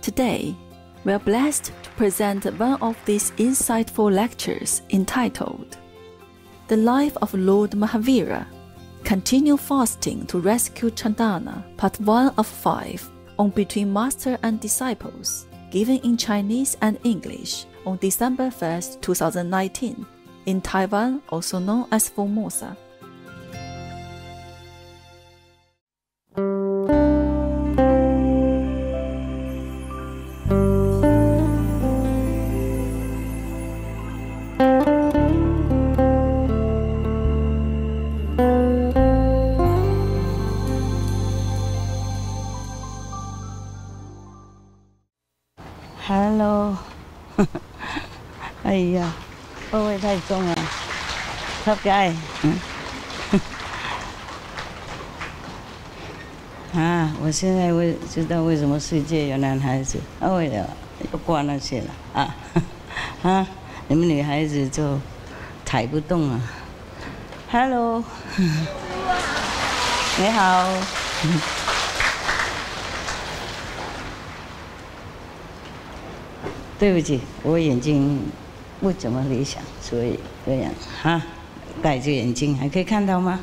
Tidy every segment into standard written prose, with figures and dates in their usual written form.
Today, we are blessed to present one of these insightful lectures entitled The Life of Lord Mahavira, Continue Fasting to Rescue Chandana, Part 1 of 5, on Between Master and Disciples, given in Chinese and English on December 1st, 2019, in Taiwan, also known as Formosa. Hello， 哎呀，会不会太重了？超盖，啊！我现在知道为什么世界有男孩子，为了要挂那些了啊，啊！你们女孩子就抬不动啊。Hello， 你好。对不起，我眼睛不怎么理想，所以这样哈，戴着眼镜还可以看到吗？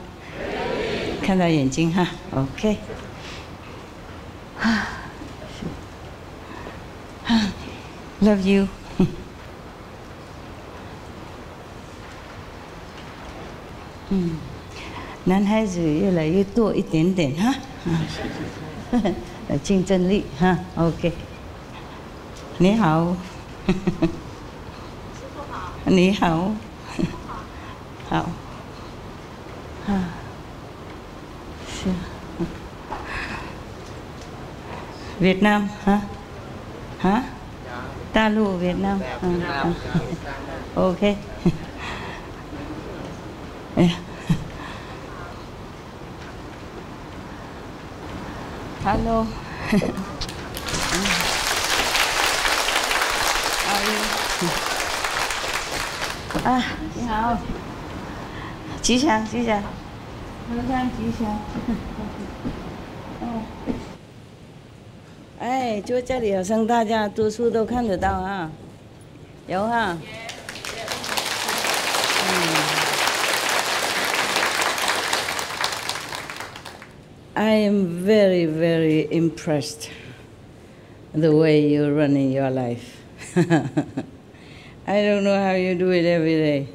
看到眼睛哈 ，OK。Love you 男孩子越来越多一点点哈，竞争力哈 ，OK。你好，你好，好，啊，是，Việt Nam hả? Hả? 大陆 Việt Nam. OK. 哎呀 ，Hello. 啊，你好，吉祥吉祥，河山吉祥。哦，哎，就这里好像大家读书都看得到啊，有哈。I am very, very impressed the way you're running your life. I don't know how you do it every day.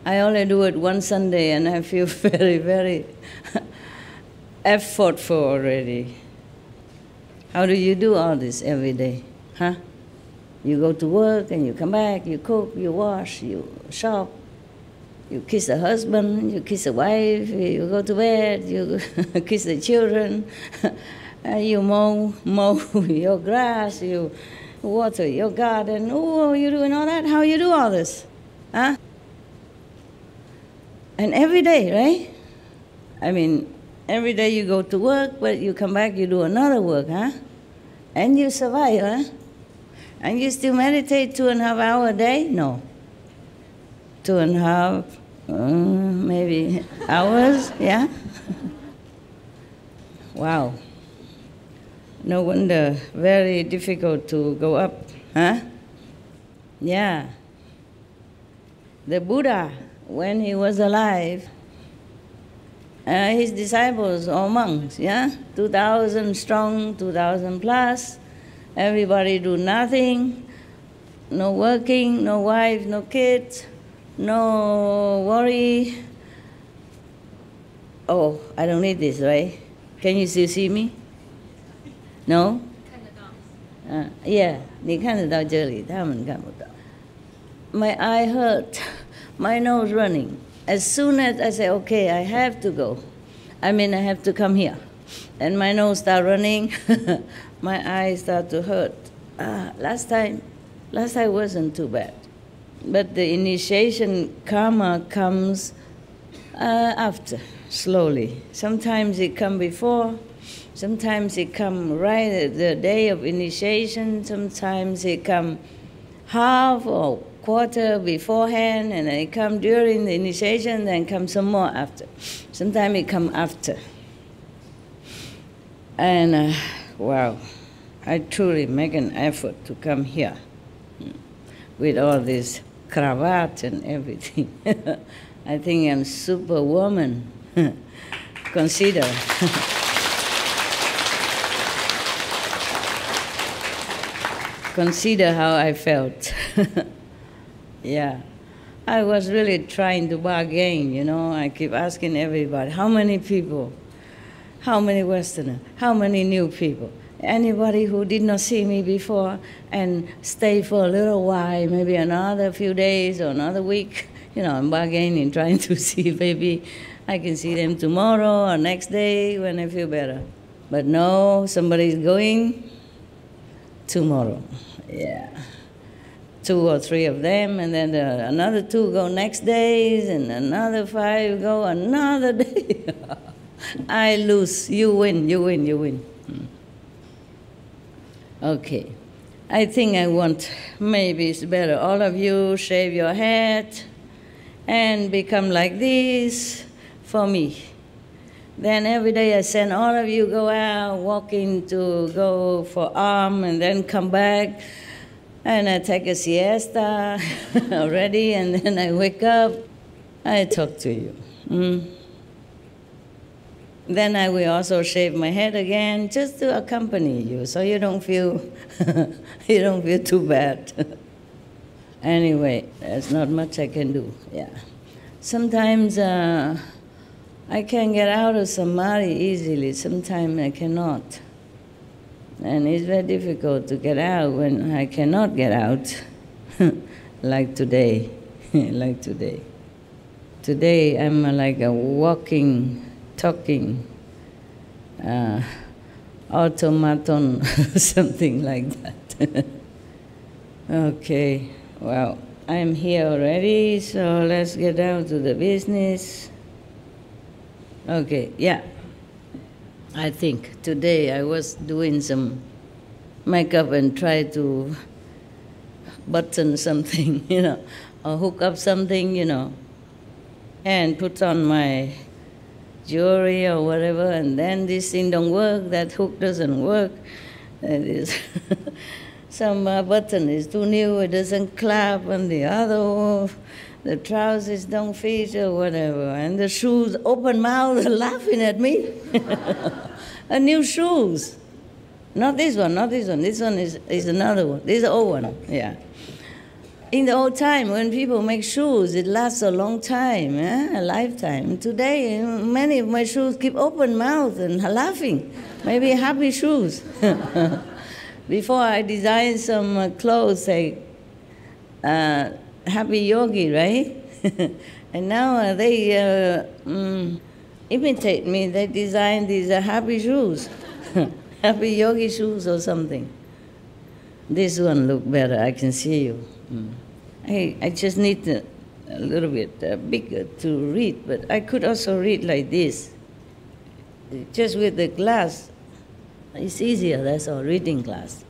I only do it one Sunday and I feel very, very effortful already. How do you do all this every day? Huh? You go to work and you come back, you cook, you wash, you shop, you kiss the husband, you kiss the wife, you go to bed, you kiss the children, you mow your grass, you water your garden. Oh, you're doing all that? How you do all this? Huh? And every day, right? I mean, every day you go to work, but you come back, you do another work, huh? And you survive, huh? And you still meditate 2.5 hours a day? No. 2.5, maybe hours, yeah? Wow. No wonder, very difficult to go up, huh? Yeah. The Buddha, when he was alive, his disciples, all monks, yeah? 2,000 strong, 2,000 plus. Everybody do nothing, no working, no wife, no kids, no worry. Oh, I don't need this, right? Can you still see me? No? 看得到。Yeah, 你看得到这里，他们看不到。My eye hurt, my nose running. As soon as I say, okay, I have to go, I mean I have to come here, and my nose start running, my eyes start to hurt. Last time wasn't too bad. But the initiation karma comes after, slowly. Sometimes it comes before. Sometimes it come right at the day of initiation. Sometimes it come half or quarter beforehand, and then it come during the initiation, then come some more after. Sometimes it come after. And wow, I truly make an effort to come here with all this cravat and everything. I think I'm superwoman. Consider. Consider how I felt. Yeah. I was really trying to bargain, you know. I keep asking everybody, how many people? How many Westerners? How many new people? Anybody who did not see me before and stay for a little while, maybe another few days or another week. You know, I'm bargaining, trying to see maybe I can see them tomorrow or next day when I feel better. But no, somebody's going tomorrow. Yeah. 2 or 3 of them, and then another 2 go next days, and another 5 go another day. I lose, you win, you win, you win. Okay. I think I want, maybe it's better, all of you shave your head and become like this for me. Then every day I send all of you go out, walking to go for and then come back. And I take a siesta already, and then I wake up, I talk to you. Then I will also shave my head again, just to accompany you, so you don't feel you don't feel too bad. Anyway, there's not much I can do. Yeah, sometimes I can get out of samadhi easily. Sometimes I cannot. And it's very difficult to get out when I cannot get out, like today, like today. Today I'm like a walking, talking automaton, something like that. Okay, well, I'm here already, so let's get down to the business. Okay, yeah. I think today I was doing some makeup and tried to button something, you know, or hook up something, you know, and put on my jewelry or whatever, and then this thing don't work, that hook doesn't work, that is some button is too new, it doesn't clap, and the other, the trousers don't fit or whatever, and the shoes open mouth laughing at me. A new shoes. Not this one, not this one. This one is another one. This is the old one, yeah. In the old time, when people make shoes, it lasts a long time, a lifetime. Today, many of my shoes keep open mouth and laughing. Maybe happy shoes. Before I designed some clothes, like happy yogi, right? And now they imitate me. They design these happy shoes, happy yogi shoes or something. This one look better. I can see you. I just need a little bit bigger to read, but I could also read like this. Just with the glass, it's easier. That's all. Reading glass.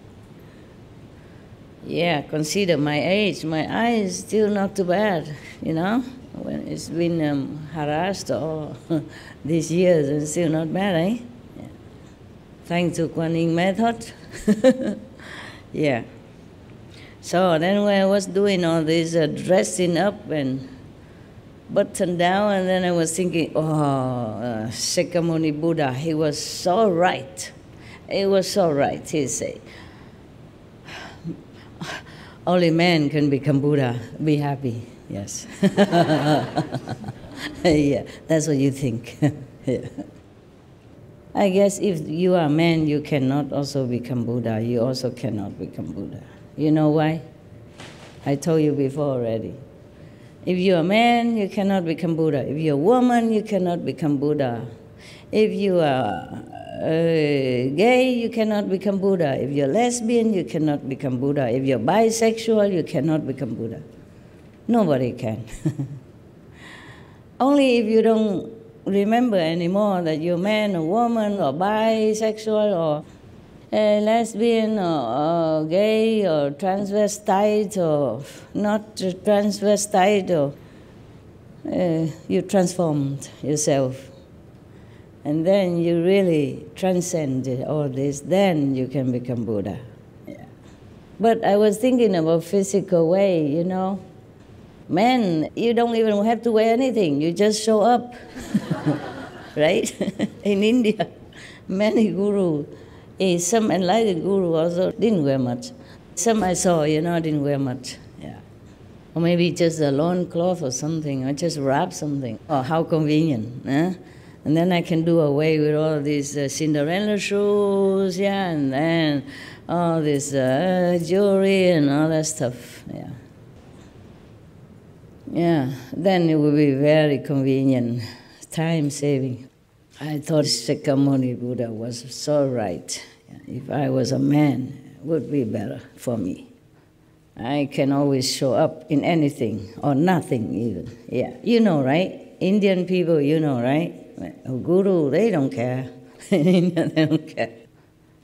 Yeah, consider my age. My eye is still not too bad, you know. When it's been harassed all these years, it's still not bad, eh? Yeah. Thanks to Kuan Yin method. Yeah. So then when I was doing all this dressing up and button down, and then I was thinking, Shakyamuni Buddha, he was so right. He was so right, he said. Only man can become Buddha. Be happy. Yes. Yeah, that's what you think. Yeah. I guess if you are a man, you cannot also become Buddha. You also cannot become Buddha. You know why? I told you before already. If you're a man, you cannot become Buddha. If you're a woman, you cannot become Buddha. If you are gay, you cannot become Buddha. If you're lesbian, you cannot become Buddha. If you're bisexual, you cannot become Buddha. Nobody can. Only if you don't remember anymore that you're man or woman or bisexual or lesbian or gay or transvestite or not transvestite, or you transformed yourself. And then you really transcend all this, then you can become Buddha. Yeah. But I was thinking about physical way, you know. Man, you don't even have to wear anything, you just show up. Right? In India, many gurus, some enlightened guru also didn't wear much. Some I saw, you know, didn't wear much. Yeah. Or maybe just a lawn cloth or something, or just wrap something. Oh, how convenient. Eh? And then I can do away with all these Cinderella shoes, yeah, and then all this jewelry and all that stuff, yeah. Yeah, then it would be very convenient, time-saving. I thought Shakyamuni Buddha was so right. If I was a man, it would be better for me. I can always show up in anything, or nothing even. Yeah, you know, right? Indian people, you know, right? Guru, they don't care. In India, they don't care.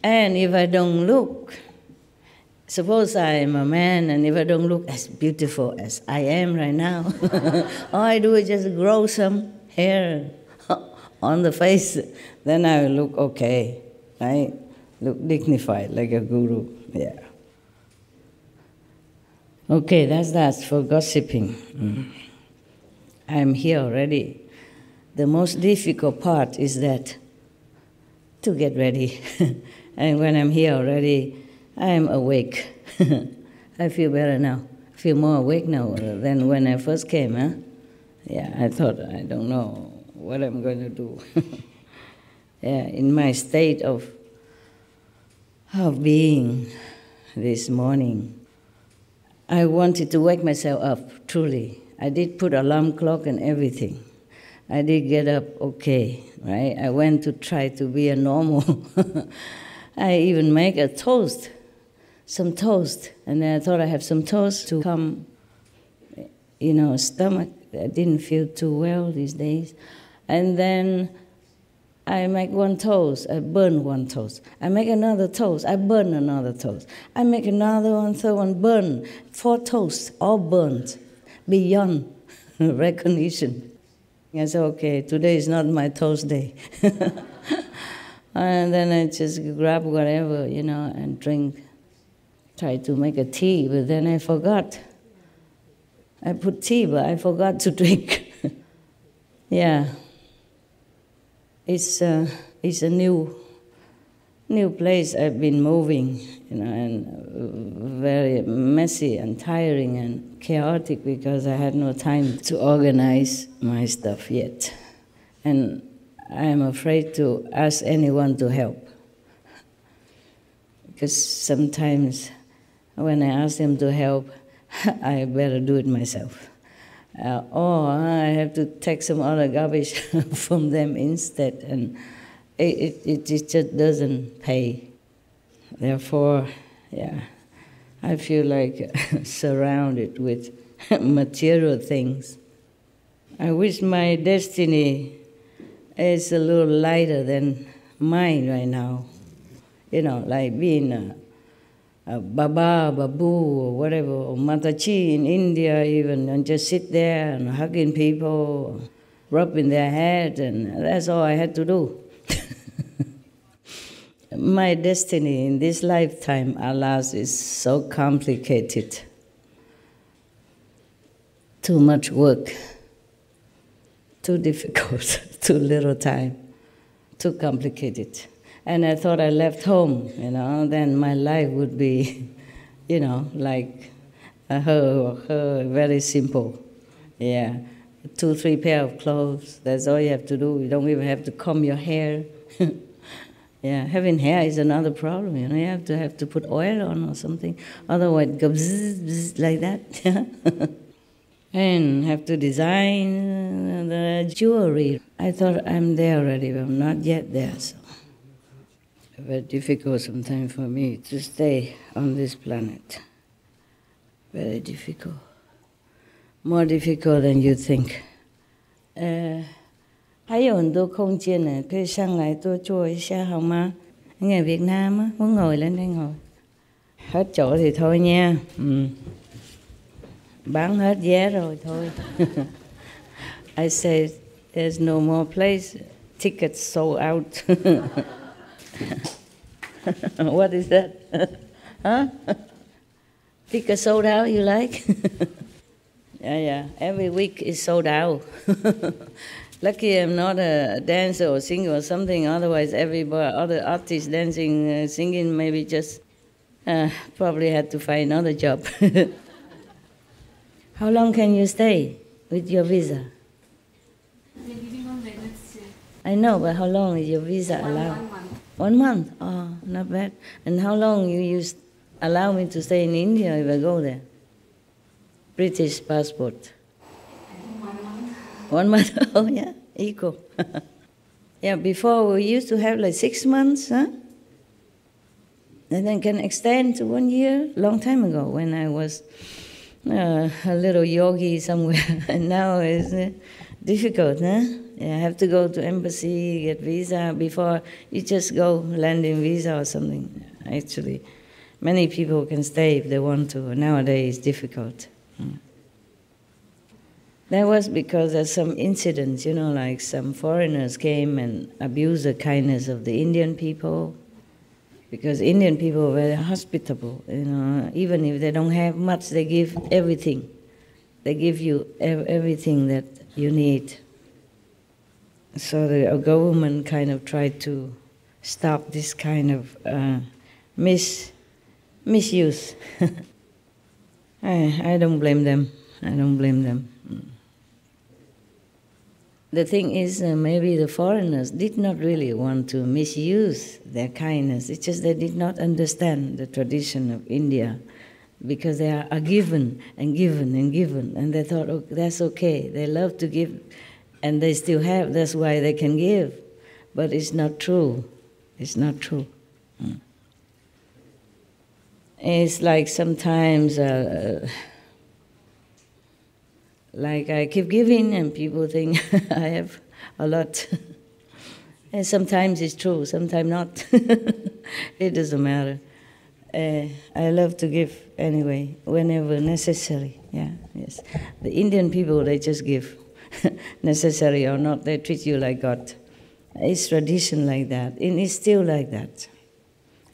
And if I don't look, suppose I am a man, and if I don't look as beautiful as I am right now, all I do is just grow some hair on the face, then I will look okay, right? Look dignified like a guru, yeah. Okay, that's that for gossiping. I'm here already. The most difficult part is that to get ready. And when I'm here already, I'm awake. I feel better now. I feel more awake now than when I first came, huh? Yeah, I thought, I don't know what I'm going to do. Yeah, in my state of being this morning, I wanted to wake myself up, truly. I did put alarm clock and everything. I did get up okay, right? I went to try to be a normal. I even make a toast, some toast. And then I thought I have some toast to calm, you know, stomach. I didn't feel too well these days. And then I make one toast, I burn one toast. I make another toast, I burn another toast. I make another one, third one, burn. 4 toasts, all burnt, beyond recognition. I said, okay, today is not my toast day. And then I just grab whatever, you know, and drink. Try to make a tea, but then I forgot. I put tea, but I forgot to drink. Yeah. It's a new place I've been moving, you know, and very messy and tiring and chaotic because I had no time to organize my stuff yet. And I'm afraid to ask anyone to help. Because sometimes when I ask them to help, I better do it myself. Or I have to take some other garbage from them instead, and it just doesn't pay. Therefore, yeah, I feel like surrounded with material things. I wish my destiny is a little lighter than mine right now. You know, like being a Baba, Babu, or whatever, or Mataji in India even, and just sit there and hugging people, rubbing their head, and that's all I had to do. My destiny in this lifetime, alas, is so complicated. Too much work, too difficult, too little time, too complicated. And I thought I left home, you know, then my life would be, you know, like her, very simple. Yeah, 2, 3 pair of clothes, that's all you have to do. You don't even have to comb your hair. Yeah, having hair is another problem, you know, you have to put oil on or something, otherwise it goes bzz, bzz, like that. And have to design the jewelry. I thought I'm there already, but I'm not yet there, so. Very difficult sometimes for me to stay on this planet. Very difficult. More difficult than you think. 还有很多空间呢，可以上来多坐一下好吗？Người Việt Nam á, muốn ngồi lên đây ngồi. Hết chỗ thì thôi nha. Bán hết vé rồi thôi. I said there's no more place. tickets sold out. What is that? Huh? Tickets sold out, you like? Yeah. Every week is sold out. Lucky I'm not a dancer or singer or something. Otherwise, other artists dancing, singing, maybe just probably had to find another job. How long can you stay with your visa? I know, but how long is your visa allowed? 1 month. Oh, not bad. And how long you allow me to stay in India if I go there? British passport. 1 month. Oh, yeah, equal. Yeah, before we used to have like 6 months, huh? And then can extend to 1 year. Long time ago, when I was a little yogi somewhere. And now it's difficult, huh? Yeah, I have to go to embassy, get visa before you just go landing visa or something. Actually, many people can stay if they want to. Nowadays, it's difficult. That was because of some incidents, like some foreigners came and abused the kindness of the Indian people. Because Indian people are very hospitable, even if they don't have much, they give everything. They give you everything that you need. So the government kind of tried to stop this kind of misuse. I don't blame them. I don't blame them. The thing is, maybe the foreigners did not really want to misuse their kindness. It's just they did not understand the tradition of India, because they are given and given and given, and they thought, oh, that's okay. They love to give, and they still have. That's why they can give. But it's not true. It's not true. It's like sometimes, like I keep giving, and people think I have a lot. And sometimes it's true, sometimes not. It doesn't matter. I love to give anyway, whenever necessary. Yeah, yes. The Indian people, they just give. Necessary or not, they treat you like God. It's tradition like that, and it's still like that.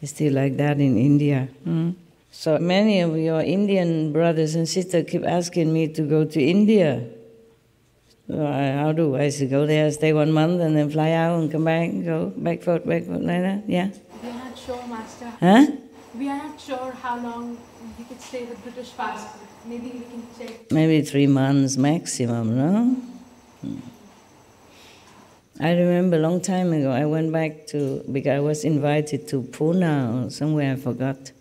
It's still like that in India. So many of your Indian brothers and sisters keep asking me to go to India. So how do I say, go there, stay 1 month, and then fly out and come back, and go back forth, like that? Yeah? We are not sure, Master. Huh? We are not sure how long we could stay with British passport. Maybe we can check. Maybe 3 months maximum, no? I remember a long time ago, I went back because I was invited to Pune or somewhere, I forgot.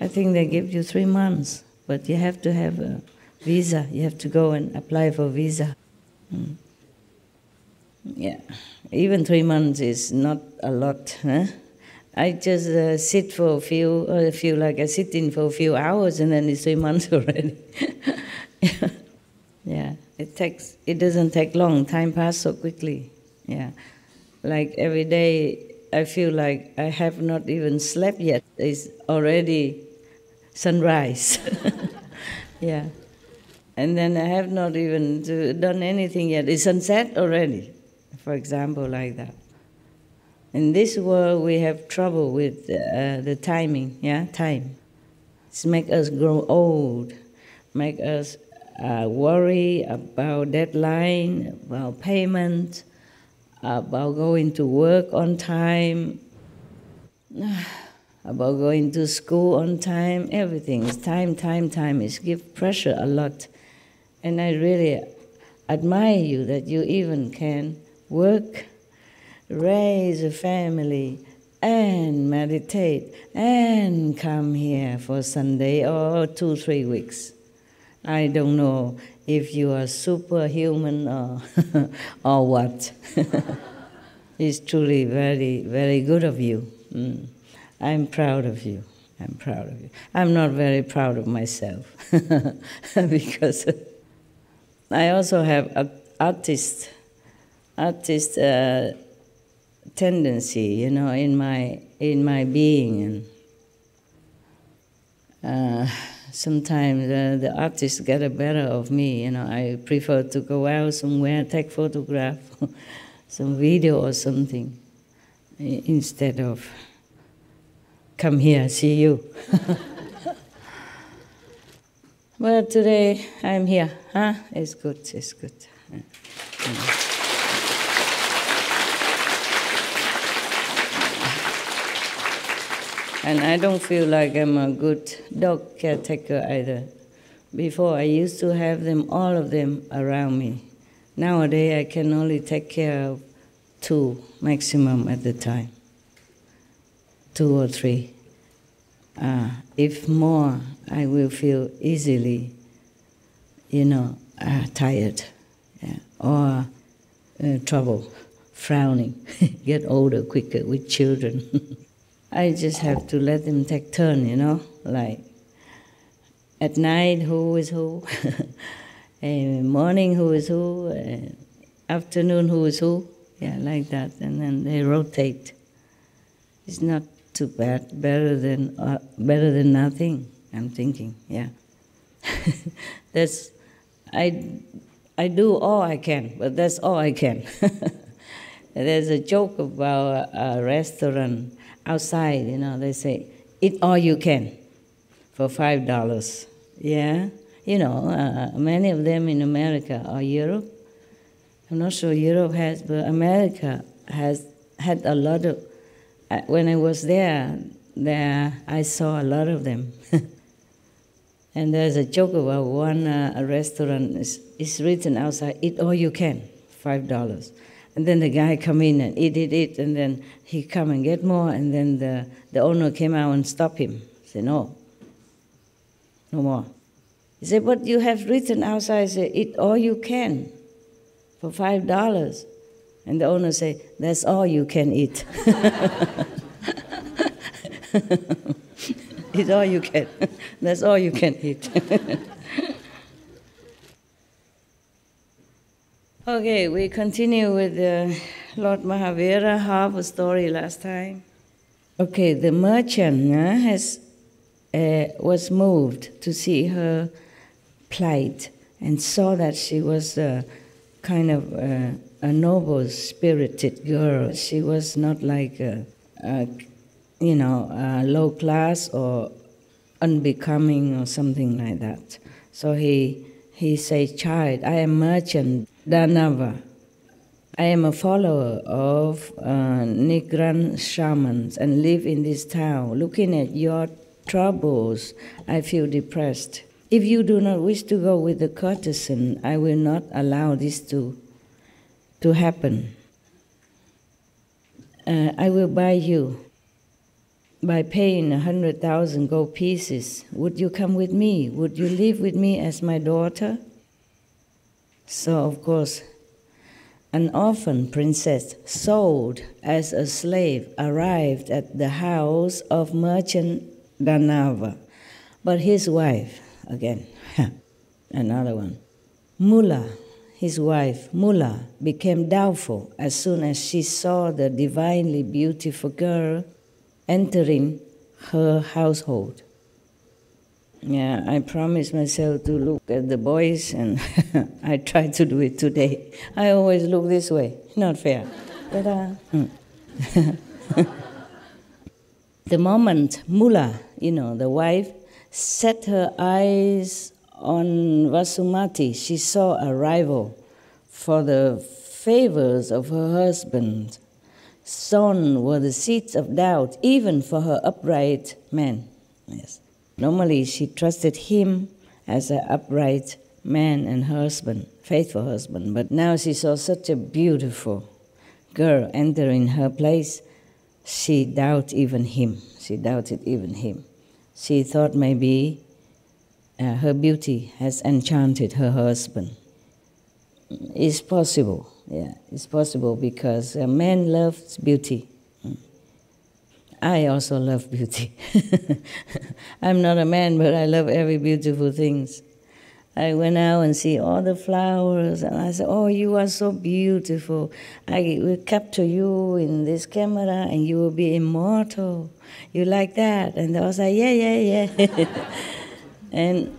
I think they give you 3 months, but you have to have a visa. You have to go and apply for visa. Yeah, even 3 months is not a lot, huh? I just sit for I sit in for a few hours, and then it's 3 months already. Yeah, it doesn't take long. Time passes so quickly. Yeah, like every day I feel like I have not even slept yet. It's already sunrise. Yeah, and then I have not even done anything yet. It's sunset already, for example, like that. In this world, we have trouble with the timing, time. It's make us grow old, make us worry about deadline, about payment, about going to work on time, about going to school on time. Everything is time. It gives pressure a lot. And I really admire you that you even can work, raise a family, and meditate, and come here for Sunday or 2-3 weeks. I don't know if you are superhuman or what. It's truly very, very good of you. I'm proud of you. I'm proud of you. I'm not very proud of myself because I also have an artist tendency, in my being, and sometimes the artists get the better of me. I prefer to go out somewhere, take photograph, some video or something, instead of come here, see you. Well, today I'm here, huh? It's good, it's good. And I don't feel like I'm a good dog caretaker either. Before, I used to have them, all of them, around me. Nowadays, I can only take care of 2 maximum at the time. 2 or 3. If more, I will feel easily, tired, or trouble, frowning, get older quicker with children. I just have to let them take turn, like at night who is who, morning who is who, afternoon who is who, like that, and then they rotate. It's not too bad, better than nothing, I'm thinking, I do all I can, but that's all I can. There's a joke about a restaurant outside, they say, eat all you can for $5. Yeah, many of them in America or Europe. I'm not sure Europe has, but America has had a lot of. When I was there I saw a lot of them. And there's a joke about one a restaurant is written outside, eat all you can, $5. And then the guy come in and eat, and then he come and get more, and then the owner came out and stopped him. Said, no more. He said, but you have written outside, say, eat all you can for $5. And the owner said, that's all you can eat. Eat all you can. That's all you can eat. Okay, we continue with Lord Mahavira, half a story last time. Okay, the merchant was moved to see her plight and saw that she was kind of a noble, spirited girl. She was not like low class or unbecoming or something like that. So he said, child, I am merchant Danava. I am a follower of Nigran shamans and live in this town. Looking at your troubles, I feel depressed. If you do not wish to go with the courtesan, I will not allow this to happen. I will buy you by paying 100,000 gold pieces. Would you come with me? Would you live with me as my daughter? So, of course, an orphan princess sold as a slave arrived at the house of merchant Danava. But his wife, again, another one, Mula, his wife, Mula, became doubtful as soon as she saw the divinely beautiful girl entering her household. Yeah, I promised myself to look at the boys, and I tried to do it today. I always look this way. Not fair. But, the moment Mula, the wife, set her eyes on Vasumati, she saw a rival for the favors of her husband. Sown were the seeds of doubt, even for her upright man. Yes. Normally, she trusted him as an upright man and husband, faithful husband. But now she saw such a beautiful girl entering her place. She doubted even him. She thought maybe her beauty has enchanted her husband. It's possible. Yeah, it's possible because a man loves beauty. I also love beauty. I'm not a man, but I love every beautiful things. I went out and see all the flowers, and I said, oh, you are so beautiful. I will capture you in this camera, and you will be immortal. You like that? And I was like, yeah. And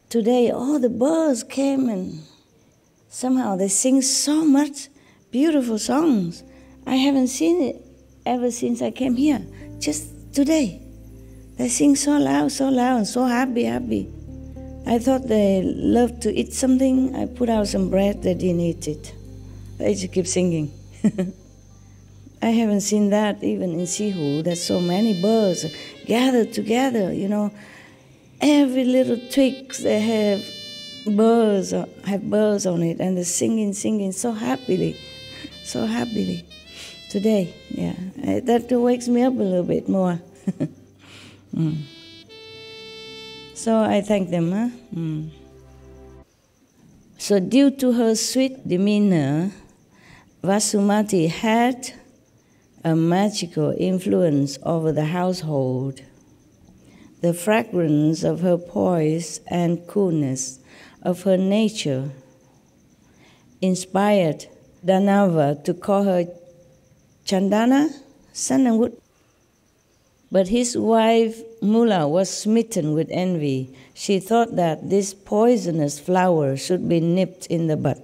today, all the birds came, and somehow they sing so much Beautiful songs. I haven't seen it ever since I came here. Just today. They sing so loud, and so happy. I thought they loved to eat something. I put out some bread, they didn't eat it. They just keep singing. I haven't seen that even in Sihu. There's so many birds gathered together, you know. Every little twig, they have birds on it, and they're singing so happily. Today, yeah. That wakes me up a little bit more. So I thank them. So due to her sweet demeanor, Vasumati had a magical influence over the household. The fragrance of her poise and coolness of her nature inspired Danava to call her Chandana, sandalwood. But his wife Mula was smitten with envy. She thought that this poisonous flower should be nipped in the bud.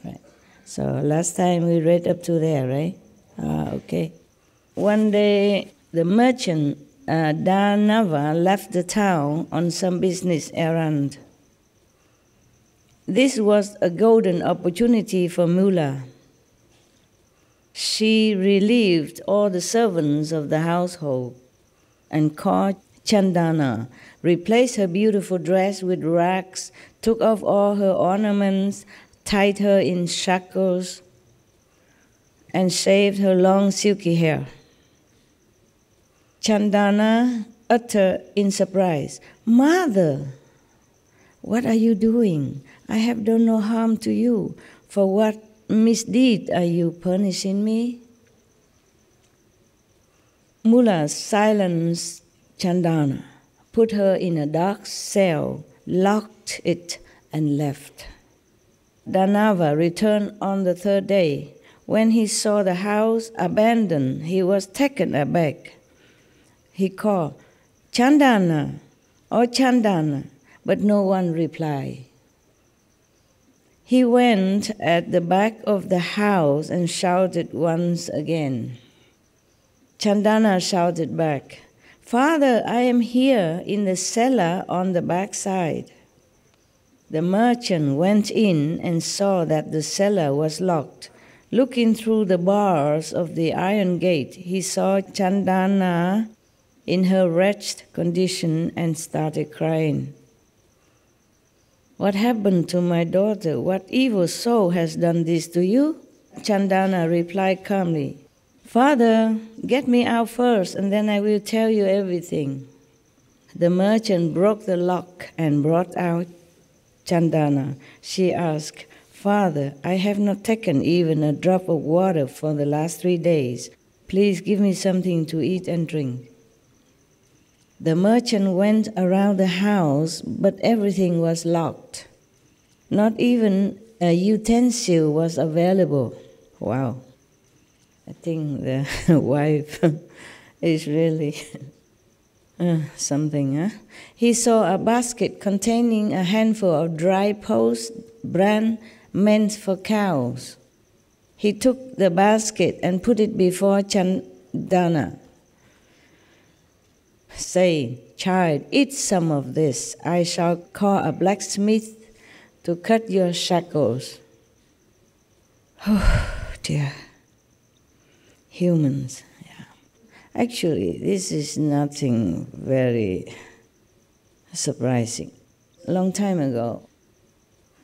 Right. So last time we read up to there, right? Okay. One day the merchant Danava left the town on some business errand. This was a golden opportunity for Mula. She relieved all the servants of the household and called Chandana, replaced her beautiful dress with rags, took off all her ornaments, tied her in shackles, and shaved her long silky hair. Chandana uttered in surprise, "Mother, what are you doing? I have done no harm to you. For what misdeed are you punishing me?" Mula silenced Chandana, put her in a dark cell, locked it, and left. Danava returned on the third day. When he saw the house abandoned, he was taken aback. He called, "Chandana, oh Chandana," but no one replied. He went at the back of the house and shouted once again. Chandana shouted back, "Father, I am here in the cellar on the back side." The merchant went in and saw that the cellar was locked. Looking through the bars of the iron gate, he saw Chandana in her wretched condition and started crying. "What happened to my daughter? What evil soul has done this to you?" Chandana replied calmly, "Father, get me out first, and then I will tell you everything." The merchant broke the lock and brought out Chandana. She asked, "Father, I have not taken even a drop of water for the last 3 days. Please give me something to eat and drink." The merchant went around the house, but everything was locked. Not even a utensil was available. Wow. I think the wife is really something, huh? He saw a basket containing a handful of dry post bran meant for cows. He took the basket and put it before Chandana, saying, "Child, eat some of this. I shall call a blacksmith to cut your shackles." Oh dear. Humans, yeah. Actually, this is nothing very surprising. A long time ago,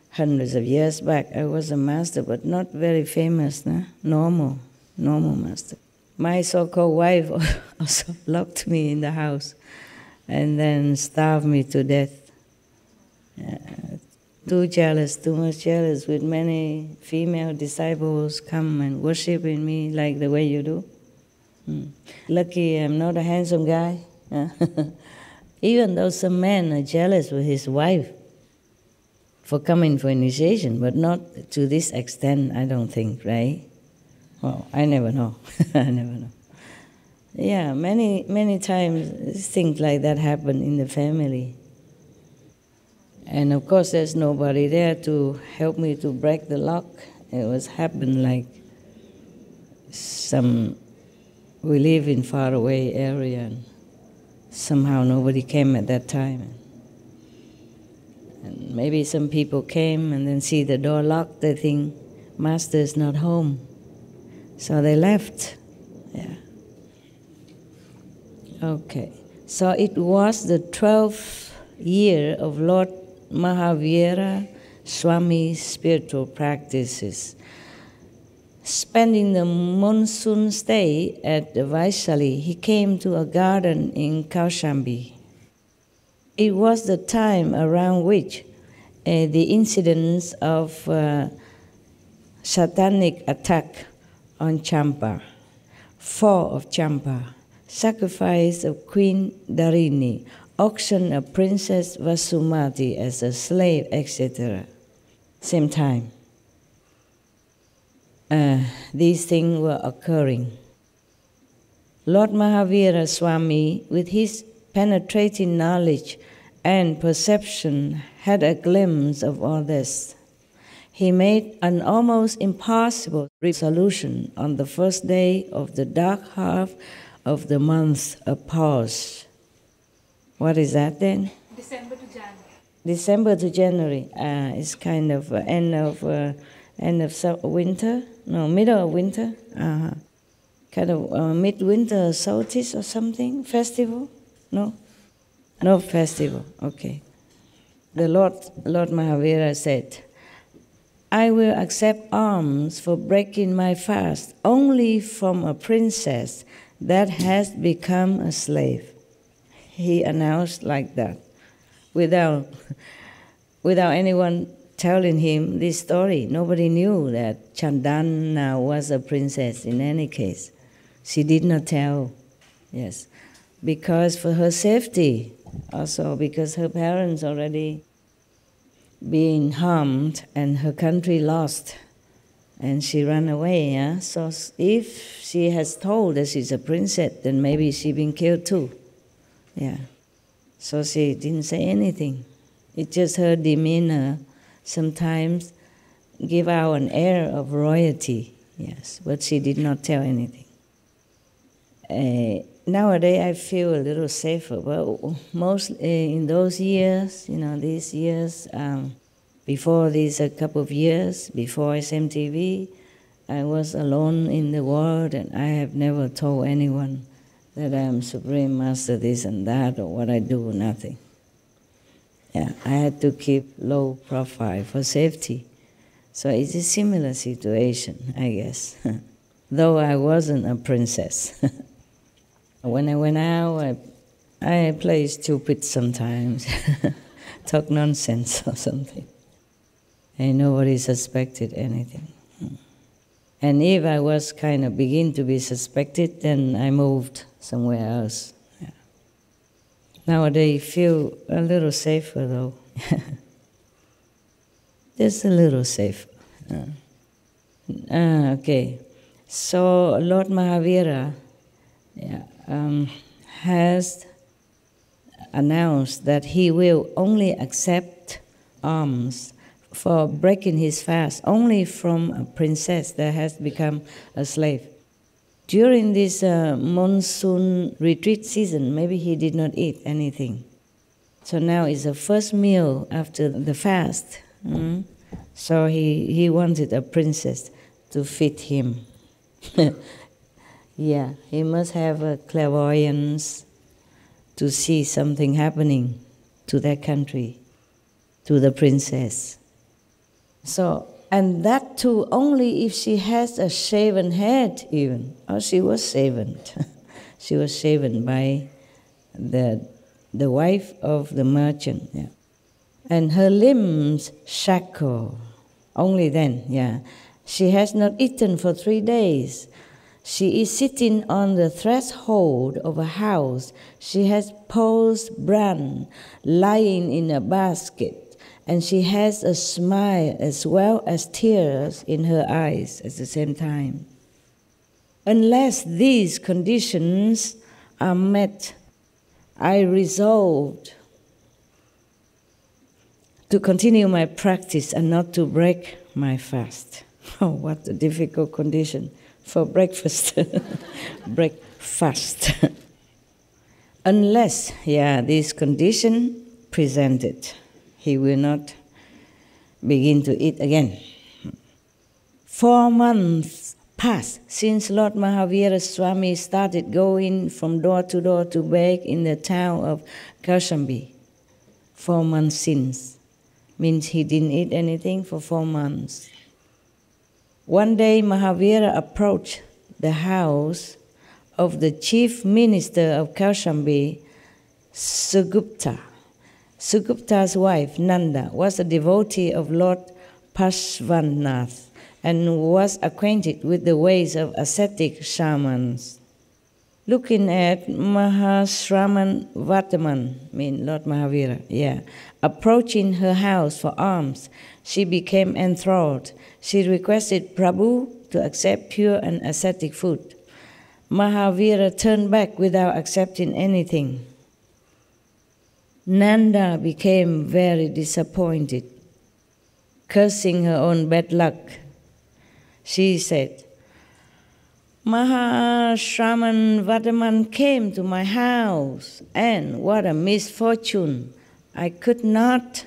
hundreds of years back, I was a master, but not very famous, nah? Normal master. My so-called wife also locked me in the house and then starved me to death. Too much jealous, with many female disciples come and worship in me like the way you do. Lucky I'm not a handsome guy. Even though some men are jealous with his wife for coming for initiation, but not to this extent, I don't think, right? Well, I never know. I never know. Yeah, many times things like that happen in the family. And of course, there's nobody there to help me to break the lock. It was happened like We live in faraway area, and somehow nobody came at that time. And maybe some people came and then see the door locked, they think Master is not home. So they left. Yeah. Okay. So it was the 12th year of Lord Mahavira Swami's spiritual practices. Spending the monsoon stay at Vaishali, he came to a garden in Kaushambi. It was the time around which the incidents of satanic attack on Champa, fall of Champa, sacrifice of Queen Dharini, auction of Princess Vasumati as a slave, etc. Same time. These things were occurring. Lord Mahavira Swami, with his penetrating knowledge and perception, had a glimpse of all this. He made an almost impossible resolution on the first day of the dark half of the month of Pause. What is that then? December to January. December to January. It's kind of end of winter. No, middle of winter. Kind of midwinter solstice or something. Festival? No, no festival. Okay. The Lord Mahavira said, "I will accept alms for breaking my fast only from a princess that has become a slave." He announced like that, without anyone telling him this story. Nobody knew that Chandana was a princess in any case. She did not tell, yes, because for her safety, also because her parents already being harmed and her country lost, and she ran away. Yeah? So if she has told that she's a princess, then maybe she been killed too. Yeah. So she didn't say anything. It's just her demeanor sometimes give out an air of royalty, yes, but she did not tell anything. Nowadays I feel a little safer, but mostly in those years, these years, before these a couple of years, before SMTV, I was alone in the world, and I have never told anyone that I am Supreme Master this and that, or what I do, nothing. Yeah, I had to keep low profile for safety. So it's a similar situation, I guess. Though I wasn't a princess. When I went out, I play stupid sometimes, talk nonsense or something. And nobody suspected anything. And if I was kind of begin to be suspected, then I moved somewhere else. Yeah. Nowadays, I feel a little safer though. Just a little safer. Okay. So Lord Mahavira has announced that he will only accept alms for breaking his fast only from a princess that has become a slave. During this monsoon retreat season, maybe he did not eat anything. So now it's the first meal after the fast. So he wanted a princess to feed him. Yeah, he must have a clairvoyance to see something happening to that country, to the princess. So, and that too only if she has a shaven head even. Oh, she was shaven. She was shaven by the wife of the merchant. Yeah. And her limbs shackled. Only then, yeah. She has not eaten for 3 days. She is sitting on the threshold of a house. She has posed bran lying in a basket, and she has a smile as well as tears in her eyes at the same time. Unless these conditions are met, I resolved to continue my practice and not to break my fast. Oh, what a difficult condition for breakfast. Breakfast. Unless, this condition presented, he will not begin to eat again. 4 months passed since Lord Mahavira Swami started going from door to beg in the town of Kaushambi. 4 months since means he didn't eat anything for 4 months. One day Mahavira approached the house of the chief minister of Kaushambi, Sugupta. Sugupta's wife, Nanda, was a devotee of Lord Parshvanath and was acquainted with the ways of ascetic shamans. Looking at Mahashraman Vataman, Lord Mahavira, approaching her house for alms, she became enthralled. She requested Prabhu to accept pure and ascetic food. Mahavira turned back without accepting anything. Nanda became very disappointed, cursing her own bad luck. She said, Mahashraman Vataman came to my house, and what a misfortune! I could not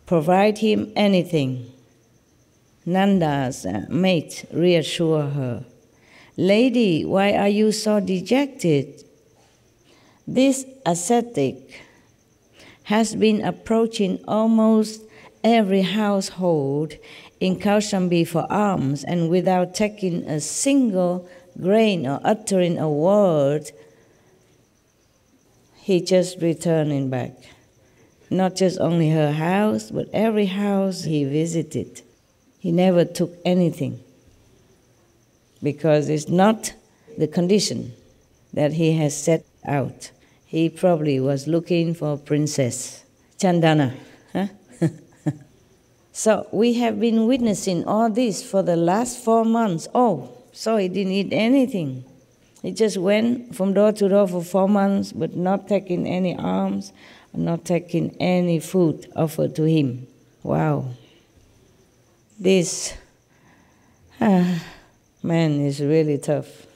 provide him anything. Nanda's mate reassured her, Lady, why are you so dejected? This ascetic has been approaching almost every household in Kaushambi for alms, and without taking a single grain or uttering a word, he just returning back. Not just only her house, but every house he visited. He never took anything, because it's not the condition that he has set out. He probably was looking for Princess Chandana. So we have been witnessing all this for the last 4 months. Oh, so he didn't eat anything. He just went from door to door for 4 months, but not taking any alms, not taking any food offered to him. Wow. This man is really tough.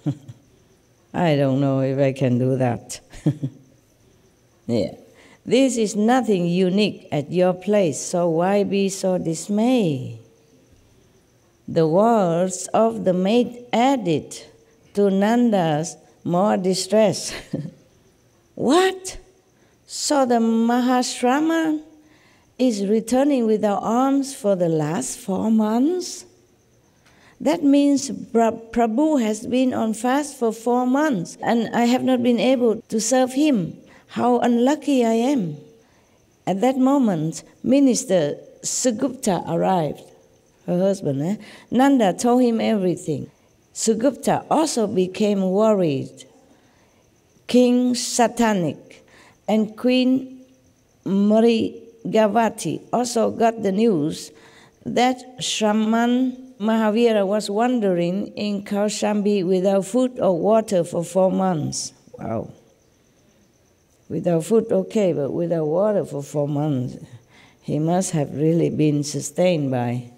I don't know if I can do that. This is nothing unique at your place, so why be so dismayed? The words of the maid added to Nanda's more distress. What? So the Mahashraman is returning without alms for the last 4 months? That means Prabhu has been on fast for 4 months, and I have not been able to serve him. How unlucky I am. At that moment, Minister Sugupta arrived, her husband. Nanda told him everything. Sugupta also became worried. King Satanik and Queen Mrigavati also got the news that Shraman Mahavira was wandering in Kaushambi without food or water for 4 months. Wow. Without food, okay, but without water for 4 months, he must have really been sustained by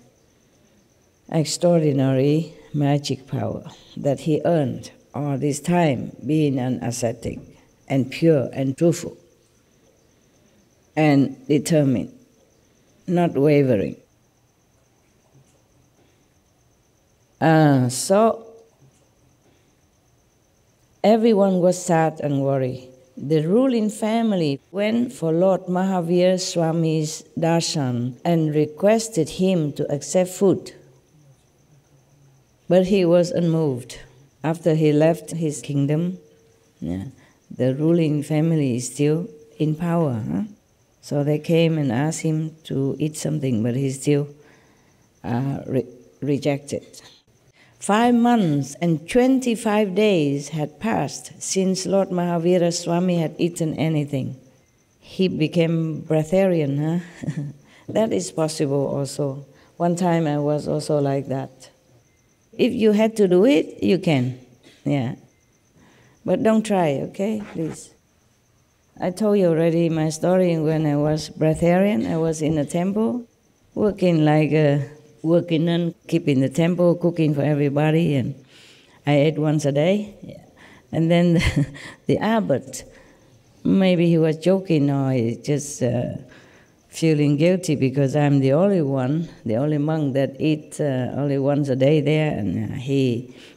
extraordinary magic power that he earned all this time, being an ascetic and pure and truthful and determined, not wavering. So everyone was sad and worried. The ruling family went for Lord Mahavira Swami's darshan and requested him to accept food. But he was unmoved. After he left his kingdom, the ruling family is still in power. So they came and asked him to eat something, but he still rejected. 5 months and 25 days had passed since Lord Mahavira Swami had eaten anything. He became breatharian. That is possible also. One time I was also like that. If you had to do it, you can. But don't try, okay, please. I told you already my story when I was breatharian. I was in a temple, working like a working nun, keeping the temple, cooking for everybody. I ate once a day. Yeah. And then the abbot, maybe he was joking or he just feeling guilty because I'm the only one, the only monk that eats only once a day there. And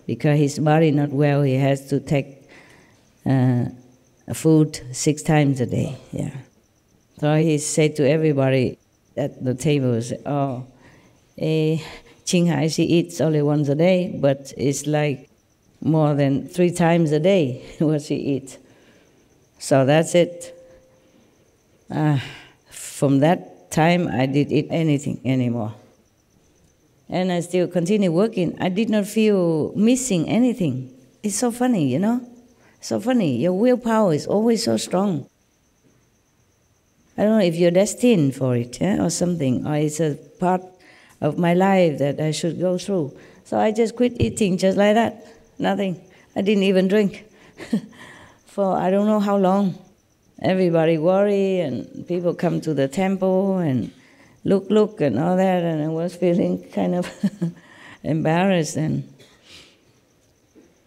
because his body not well, he has to take food 6 times a day. Yeah. So he said to everybody at the table, oh, Qinghai, she eats only once a day, but it's like more than 3 times a day what she eats. So that's it. From that time, I didn't eat anything anymore. And I still continue working. I did not feel missing anything. It's so funny, you know? So funny. Your willpower is always so strong. I don't know if you're destined for it, or something, or it's a part of my life that I should go through. So I just quit eating just like that. Nothing. I didn't even drink for I don't know how long. Everybody worry, and people come to the temple and look and all that, and I was feeling kind of embarrassed. And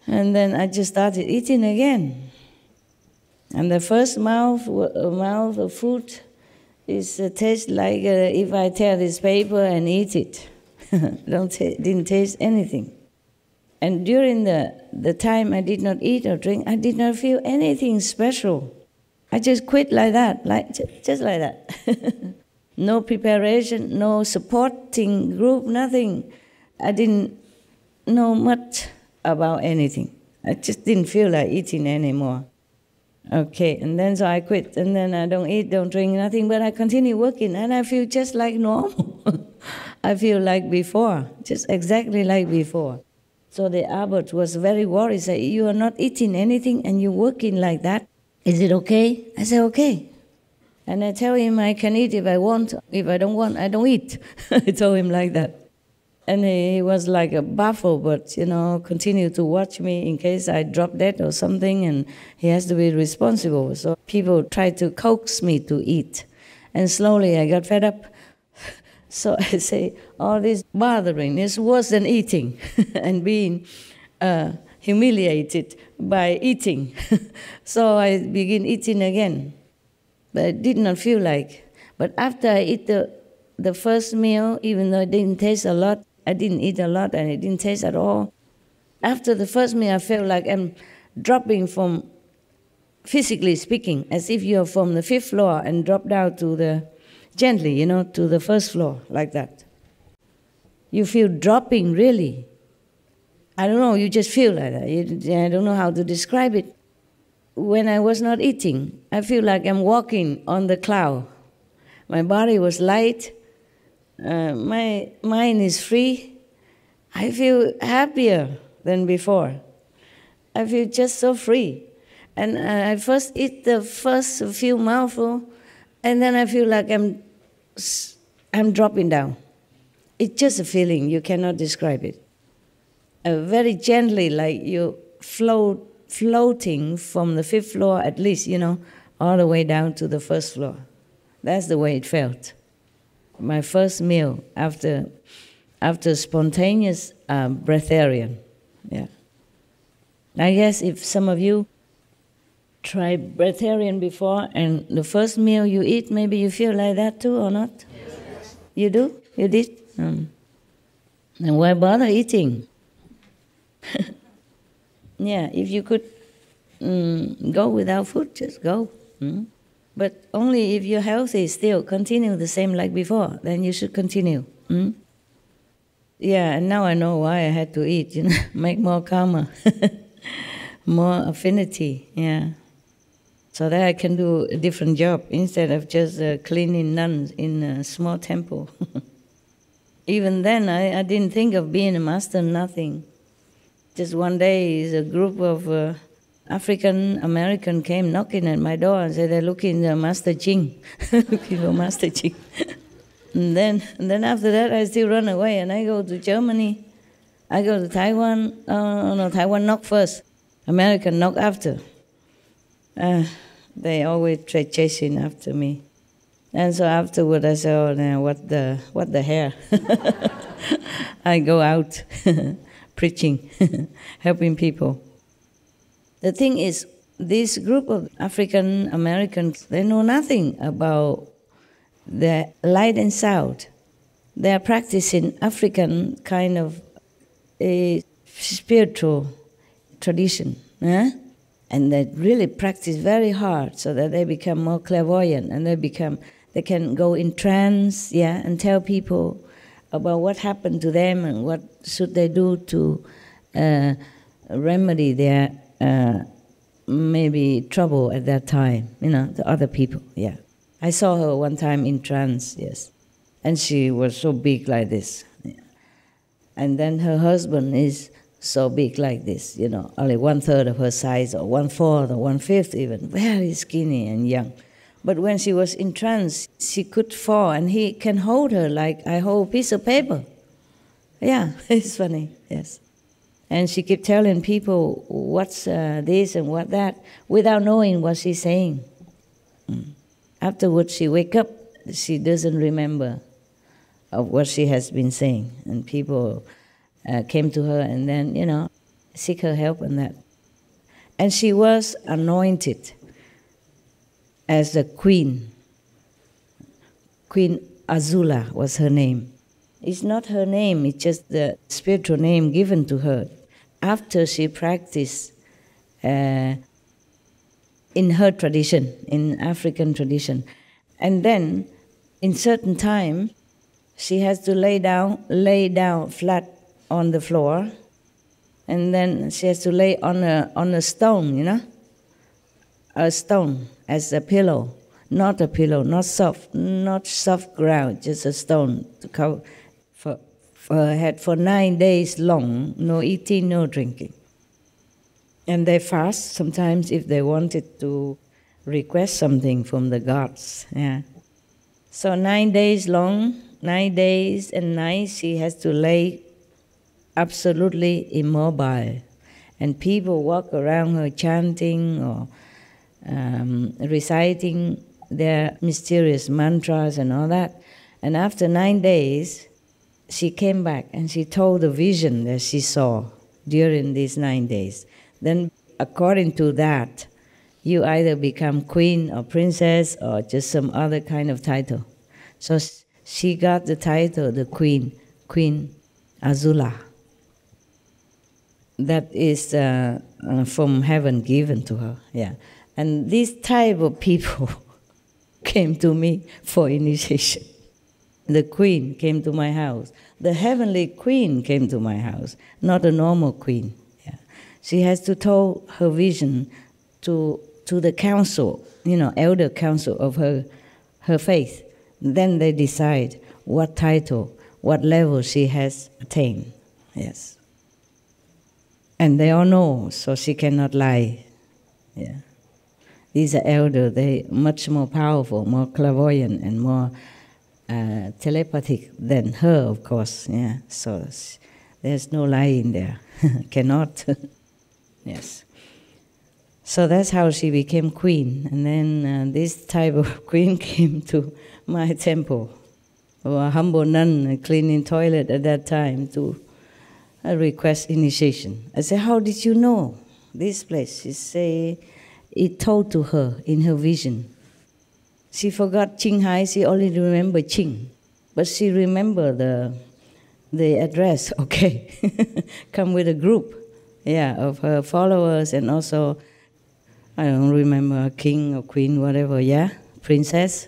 then I just started eating again. And the first mouth of food tastes like if I tear this paper and eat it. Didn't taste anything. And during the time I did not eat or drink, I did not feel anything special. I just quit like that, just like that. No preparation, no supporting group, nothing. I didn't know much about anything. I just didn't feel like eating anymore. Okay, and then so I quit, and then I don't eat, don't drink, nothing, but I continue working, and I feel just like normal. I feel like before, just exactly like before. So the abbot was very worried. He said, you are not eating anything and you're working like that. Is it okay? I said, okay. And I tell him I can eat if I want. If I don't want, I don't eat. I told him like that. And he was like a baffled, but, continued to watch me in case I drop dead or something, and he has to be responsible. So people tried to coax me to eat. And slowly I got fed up. So I say, all this bothering is worse than eating and being humiliated by eating. So I begin eating again. But I did not feel like. But after I eat the first meal, even though it didn't taste a lot, I didn't eat a lot and it didn't taste at all. After the first meal, I felt like I'm dropping from, physically speaking, as if you're from the 5th floor and drop down to the, gently, to the 1st floor, like that. You feel dropping, really. I don't know, you just feel like that. I don't know how to describe it. When I was not eating, I feel like I'm walking on the cloud. My body was light. My mind is free. I feel happier than before. I feel just so free. And I first eat the first few mouthfuls, and then I feel like I'm dropping down. It's just a feeling, you cannot describe it. Very gently, like you floating from the 5th floor at least, all the way down to the 1st floor. That's the way it felt. My first meal after spontaneous breatharian. Yeah. I guess if some of you tried breatharian before and the first meal you eat, maybe you feel like that too or not? Yes. You do? You did? And why bother eating? Yeah, if you could go without food, just go. But only if you're healthy, still continue the same like before, then you should continue. Yeah, and now I know why I had to eat, make more karma, more affinity, yeah. So that I can do a different job instead of just cleaning nuns in a small temple. Even then, I didn't think of being a master, nothing. Just one day, a group of African American came knocking at my door and said they're looking at Master Ching, looking for Master Ching. And then after that, I still run away and I go to Germany. I go to Taiwan. No, Taiwan knock first. American knock after. They always try chasing after me. And so afterward, I said, "Oh, now what the hell?" I go out. preaching, helping people. The thing is, this group of African Americans, they know nothing about the light and sound. They are practicing African kind of a spiritual tradition, and they really practice very hard so that they become more clairvoyant, and they can go in trance, and tell people about what happened to them and what should they do to remedy their maybe trouble at that time, the other people, I saw her one time in trance, and she was so big like this. And then her husband is so big like this, only 1/3 of her size, or 1/4 or 1/5 even, very skinny and young. But when she was in trance, she could fall, and he can hold her like I hold a piece of paper. Yeah, it's funny, yes. And she kept telling people what's this and what that, without knowing what she's saying. Afterwards, she wake up, she doesn't remember of what she has been saying. And people came to her and then, seek her help and that. And she was anointed as the queen. Queen Azula was her name. It's not her name, it's just the spiritual name given to her after she practiced in her tradition, in African tradition. And then, in certain time, she has to lay down flat on the floor, and then she has to lay on a stone, a stone as a pillow, not soft ground, just a stone to cover for her head for 9 days long, no eating, no drinking. And they fast sometimes if they wanted to request something from the gods. So 9 days long, 9 days and nights, she has to lay absolutely immobile. And people walk around her chanting or reciting their mysterious mantras and all that. And after 9 days, she came back and she told the vision that she saw during these 9 days. Then, according to that, you either become queen or princess or just some other kind of title. So she got the title, the Queen Azula. That is from heaven given to her, And this type of people came to me for initiation. The queen came to my house. The heavenly queen came to my house, not a normal queen. She has to tell her vision to the council, elder council of her faith. Then they decide what title, what level she has attained. Yes. And they all know, so she cannot lie. These are elders, they much more powerful, more clairvoyant, and more telepathic than her, of course. So there's no lying there. Cannot. Yes. So that's how she became queen. And then this type of queen came to my temple, or a humble nun cleaning toilet at that time to request initiation. I said, how did you know this place? She said, it told to her in her vision. She forgot Qinghai, she only remembered Qing. But she remembered the address, okay. Come with a group, of her followers, and also, I don't remember, king or queen, whatever, princess.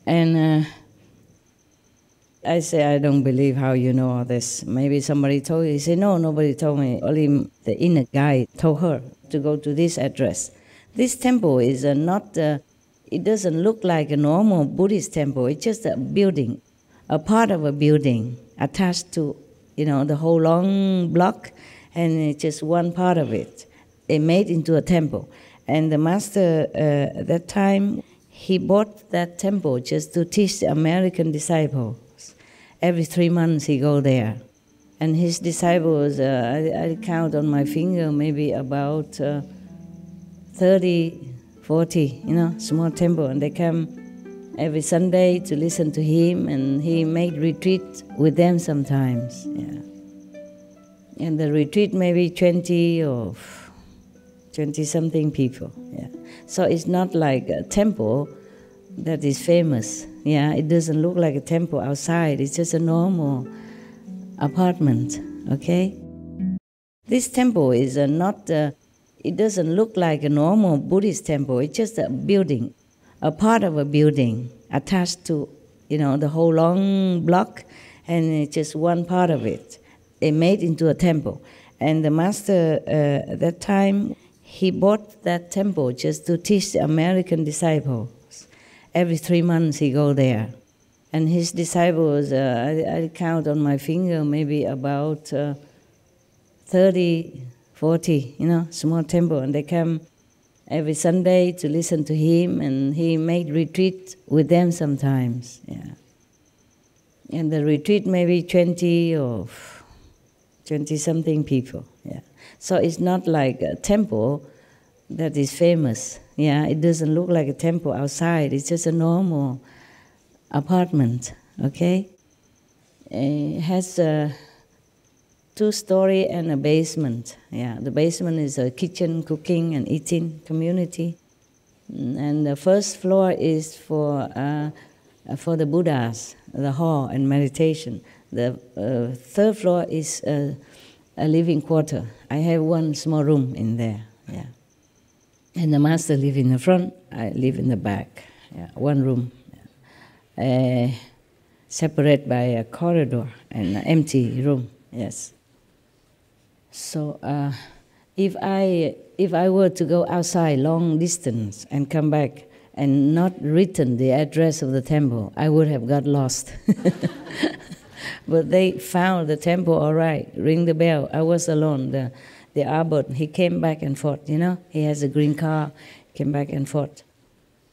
And I say, I don't believe how you know all this. Maybe somebody told you. He said, no, nobody told me. Only the inner guide told her to go to this address. This temple is not, it doesn't look like a normal Buddhist temple. It's just a building, a part of a building attached to, the whole long block, and it's just one part of it. It made into a temple. And the master, at that time, he bought that temple just to teach the American disciples. Every 3 months he go there. And his disciples, I count on my finger, maybe about 30, 40, small temple. And they come every Sunday to listen to him, and he made retreat with them sometimes. And the retreat maybe 20 or 20-something people. Yeah. So it's not like a temple that is famous. Yeah, it doesn't look like a temple outside. It's just a normal apartment. Okay. This temple is not. It doesn't look like a normal Buddhist temple. It's just a building, a part of a building attached to, the whole long block, and it's just one part of it. They made into a temple. And the master at that time, he bought that temple just to teach the American disciples. Every 3 months he go there. And his disciples, I count on my finger, maybe about 30, 40, small temple. And they come every Sunday to listen to him, and he made retreat with them sometimes. Yeah. And the retreat maybe 20 or 20-something people. Yeah. So it's not like a temple that is famous. Yeah, it doesn't look like a temple outside. It's just a normal apartment. Okay. It has a 2-story and a basement. Yeah, the basement is a kitchen, cooking and eating community, and the first floor is for the Buddhas, the hall and meditation. The third floor is a living quarter. I have one small room in there. Yeah, and the master live in the front. I live in the back. Yeah, one room, separated by a corridor and an empty room. Yes. So if I were to go outside long distance and come back and not written the address of the temple, I would have got lost. But they found the temple all right, ring the bell. I was alone. The abbot, he came back and forth, He has a green car, came back and forth.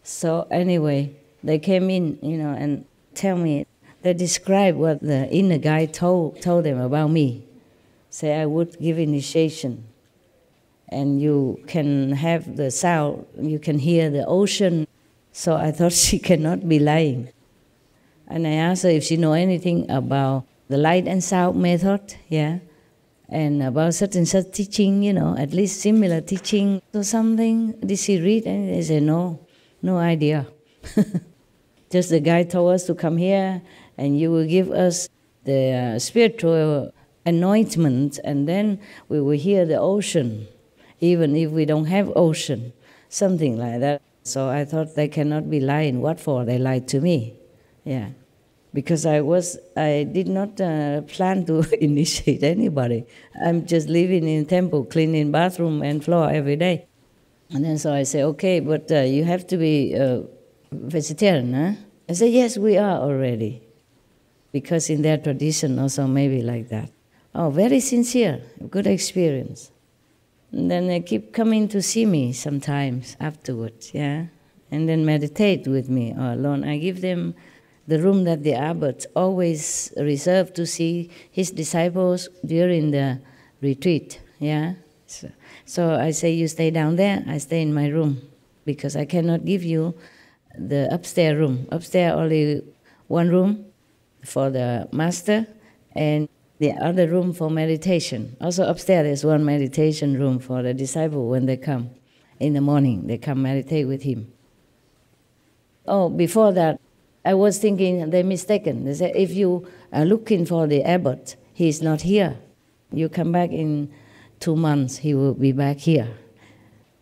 So anyway, they came in, and tell me, they describe what the inner guide told them about me. Say I would give initiation, and you can have the sound, you can hear the ocean. So I thought she cannot be lying. And I asked her if she know anything about the light and sound method, yeah, and about such and such teaching, at least similar teaching or something. Did she read? And they said, no idea. Just the guide told us to come here, and you will give us the spiritual anointment, and then we will hear the ocean, even if we don't have ocean, something like that. So I thought they cannot be lying. What for? They lied to me. Yeah, because I did not plan to initiate anybody. I'm just living in temple, cleaning bathroom and floor every day. And then so I say, okay, but you have to be vegetarian, huh? I said, yes, we are already, because in their tradition also maybe like that. Oh, very sincere, good experience. And then they keep coming to see me sometimes afterwards, yeah, and then meditate with me or alone. I give them the room that the abbot always reserved to see his disciples during the retreat, yeah. So I say, you stay down there, I stay in my room, because I cannot give you the upstairs room. Upstairs only one room for the master, and the other room for meditation. Also upstairs there's one meditation room for the disciple when they come in the morning. They come meditate with him. Oh, before that, I was thinking they're mistaken. They said, if you are looking for the abbot, he's not here. You come back in 2 months, he will be back here.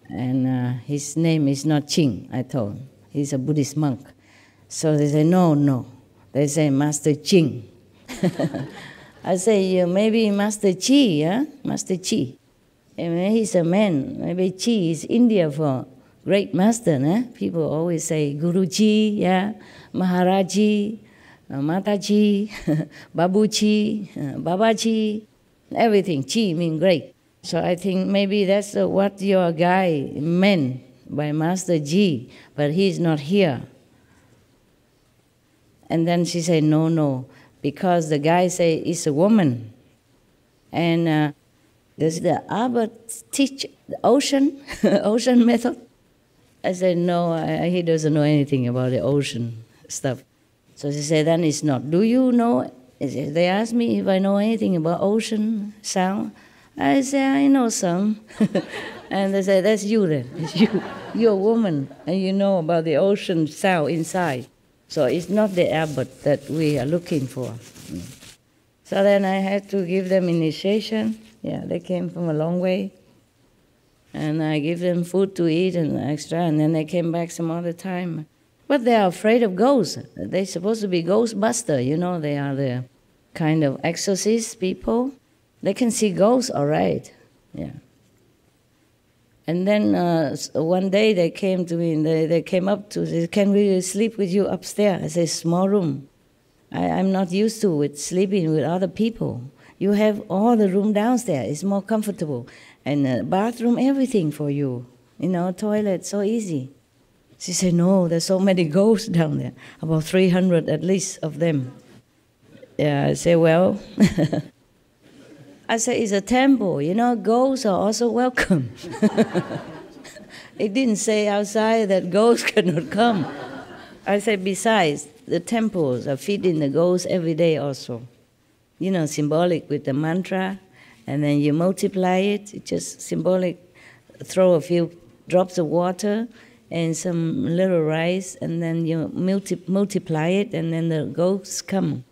And his name is not Ching, I told him. He's a Buddhist monk. So they say, no. They say, Master Ching. I say, maybe Master Chi, huh? Master Chi. And he's a man. Maybe Chi is India for great master, huh? People always say Guruji, yeah, Maharaji, Mataji, Babuji, Babaji, everything. Chi means great. So I think maybe that's what your guy meant by Master Ji, but he's not here. And then she said, no, because the guy say it's a woman. And does the abbot teach the ocean method? I said, no, he doesn't know anything about the ocean stuff. So she said, then it's not. Do you know They asked me if I know anything about ocean sound. I say, I know some. And they say, that's you then. It's you. You're a woman, and you know about the ocean sound inside. So it's not the abbot that we are looking for. So then I had to give them initiation. Yeah, they came from a long way. And I give them food to eat and extra, and then they came back some other time. But they are afraid of ghosts. They're supposed to be ghostbusters, you know. They are the kind of exorcist people. They can see ghosts, all right. Yeah. And then one day they came to me, and they came up to say, can we sleep with you upstairs? I said, small room. I'm not used to with sleeping with other people. You have all the room downstairs. It's more comfortable. And bathroom, everything for you. You know, toilet, so easy. She said, no, there's so many ghosts down there. About 300 at least of them. Yeah, I say, well, I say, it's a temple. You know, ghosts are also welcome. It didn't say outside that ghosts cannot come. I say, besides, the temples are feeding the ghosts every day also. You know, symbolic with the mantra, and then you multiply it. It's just symbolic. Throw a few drops of water and some little rice, and then you multiply it, and then the ghosts come.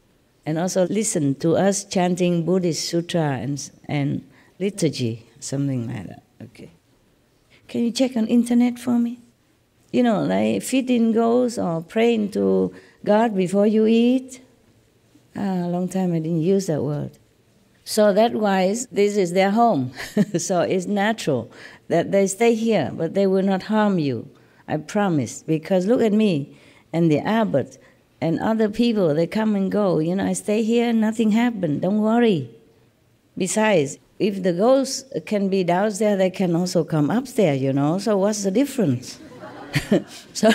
And also listen to us chanting Buddhist sutra and liturgy, something like that. Okay. Can you check on internet for me? You know, like feeding ghosts or praying to God before you eat. A long time I didn't use that word. So that wise, this is their home. So it's natural that they stay here, but they will not harm you. I promise. Because look at me and the abbot and other people, they come and go. You know, I stay here, nothing happened. Don't worry. Besides, if the ghosts can be downstairs, they can also come upstairs, you know. So what's the difference? So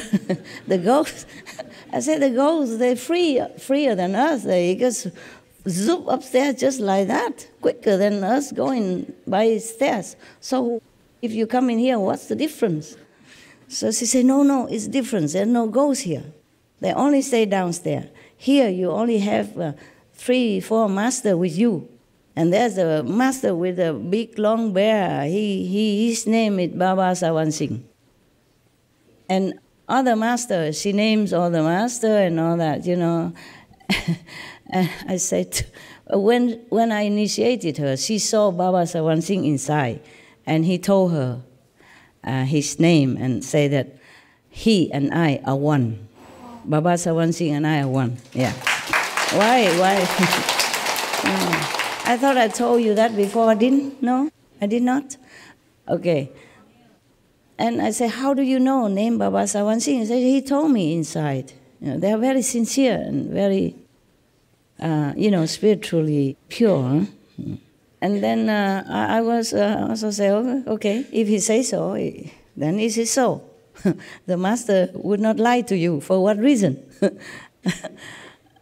the ghosts, I said the ghosts, they're freer than us. They just zoop upstairs just like that, quicker than us going by stairs. So if you come in here, what's the difference? So she said, no, it's different. There's no ghosts here. They only stay downstairs. Here you only have 3-4 masters with you. And there's a master with a big long beard. His name is Baba Sawan Singh. And other master, she names all the master and all that, you know. And I said, when I initiated her, she saw Baba Sawan Singh inside. And he told her his name and say that he and I are one. Baba Sawan Singh and I are one. Yeah. Why? I thought I told you that before. I didn't? No? I did not? Okay. And I said, how do you know name Baba Sawan Singh? He said, he told me inside. You know, they are very sincere and very, spiritually pure. Huh? And then I was also say, okay, if he says so, then it is so. The master would not lie to you. For what reason?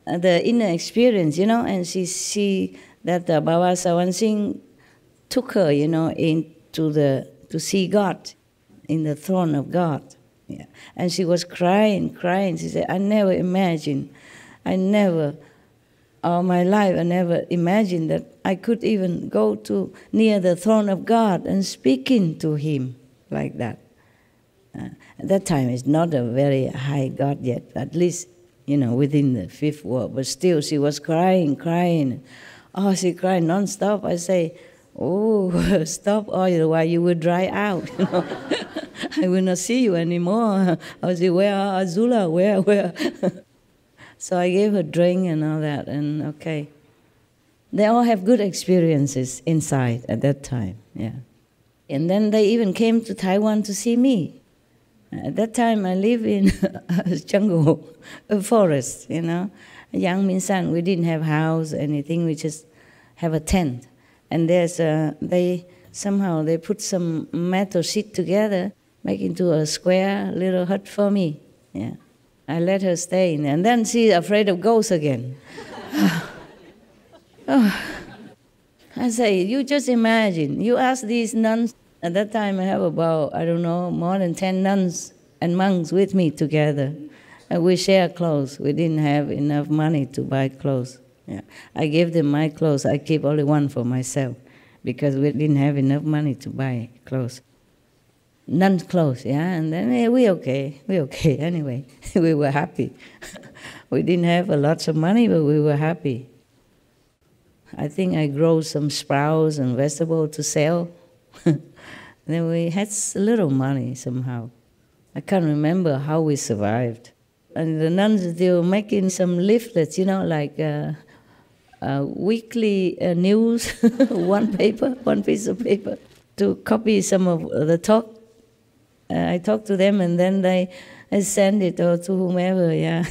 The inner experience, you know, and she see that Baba Sawan Singh took her, you know, to see God, in the throne of God. Yeah. And she was crying. She said, I never imagined, all my life, I never imagined that I could even go to near the throne of God and speaking to him like that. At that time, it's not a very high God yet, at least, you know, within the 5th world. But still, she was crying. Oh, she cried non-stop. I say, oh, stop, otherwise you will dry out. You know? I will not see you anymore. I say, where are Azula? Where? So I gave her drink and all that, and okay. They all have good experiences inside at that time, yeah. And then they even came to Taiwan to see me. At that time, I live in a jungle, a forest, you know. Young Minsan, we didn't have house, anything, we just have a tent. And there's they put some metal sheet together, make into a square little hut for me. Yeah, I let her stay in there. And then she's afraid of ghosts again. I say, you just imagine, you ask these nuns. At that time I have about, I don't know, more than 10 nuns and monks with me together. And we share clothes. We didn't have enough money to buy clothes. Yeah. I gave them my clothes. I keep only one for myself because we didn't have enough money to buy clothes. Nuns' clothes, yeah, and then we okay anyway. We were happy. We didn't have a lot of money, but we were happy. I think I grow some sprouts and vegetables to sell. Then we had a little money somehow. I can't remember how we survived. And the nuns, they were making some leaflets, like weekly news, one piece of paper, to copy some of the talk. I talked to them, and then they send it to whomever, yeah.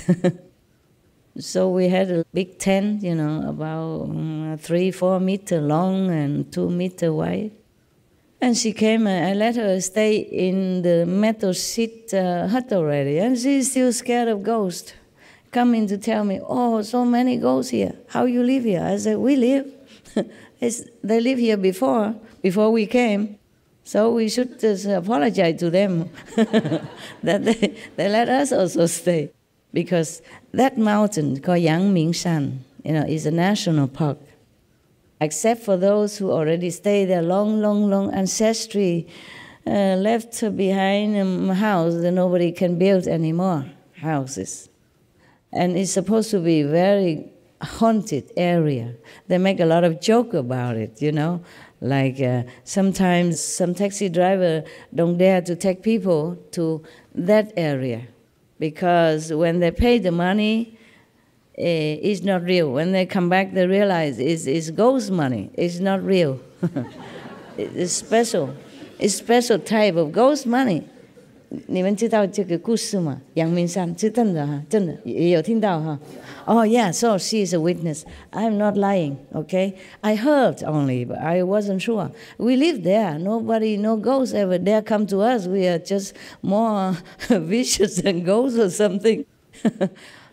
So we had a big tent, about 3-4 meters long and 2 meters wide. And she came, I let her stay in the metal sheet hut already, and she's still scared of ghosts. Coming to tell me, oh, so many ghosts here. How you live here? I said, we live. They lived here before we came. So we should just apologize to them that they let us also stay. Because that mountain called Yangmingshan, is a national park. Except for those who already stay there, long ancestry left behind a house that nobody can build any more houses. And it's supposed to be a very haunted area. They make a lot of joke about it, Like sometimes some taxi driver don't dare to take people to that area because when they pay the money, it's not real. When they come back, they realize it's ghost money. It's not real. It's special. It's special type of ghost money. 你们知道这个故事吗？阳明山是真的哈，真的也有听到哈。Oh yeah, so she is a witness. I'm not lying, okay? I heard only, but I wasn't sure. We live there. No ghosts ever dare come to us. We are just more vicious than ghosts or something.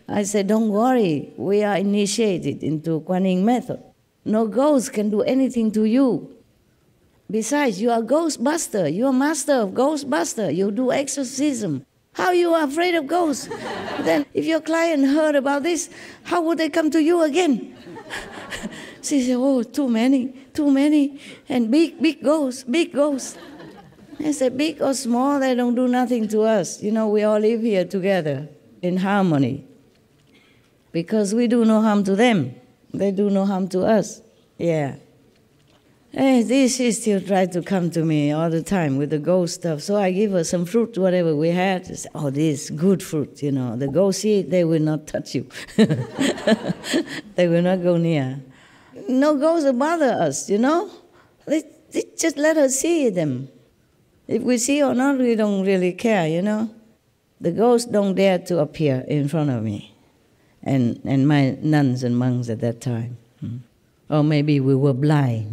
I said, don't worry. We are initiated into Kuan Yin method. No ghost can do anything to you. Besides, you are Ghostbuster. You are master of Ghostbuster. You do exorcism. How you are afraid of ghosts? Then if your client heard about this, how would they come to you again? She said, oh, too many. And big ghosts. I said, big or small, they don't do nothing to us. We all live here together in harmony. Because we do no harm to them. They do no harm to us. Yeah. Hey, she still tried to come to me all the time with the ghost stuff. So I give her some fruit, whatever we had. She said, oh, this is good fruit, The ghosts eat, they will not touch you. They will not go near. No ghosts will bother us, They just let us see them. If we see or not, we don't really care, The ghosts don't dare to appear in front of me and my nuns and monks at that time. Or maybe we were blind,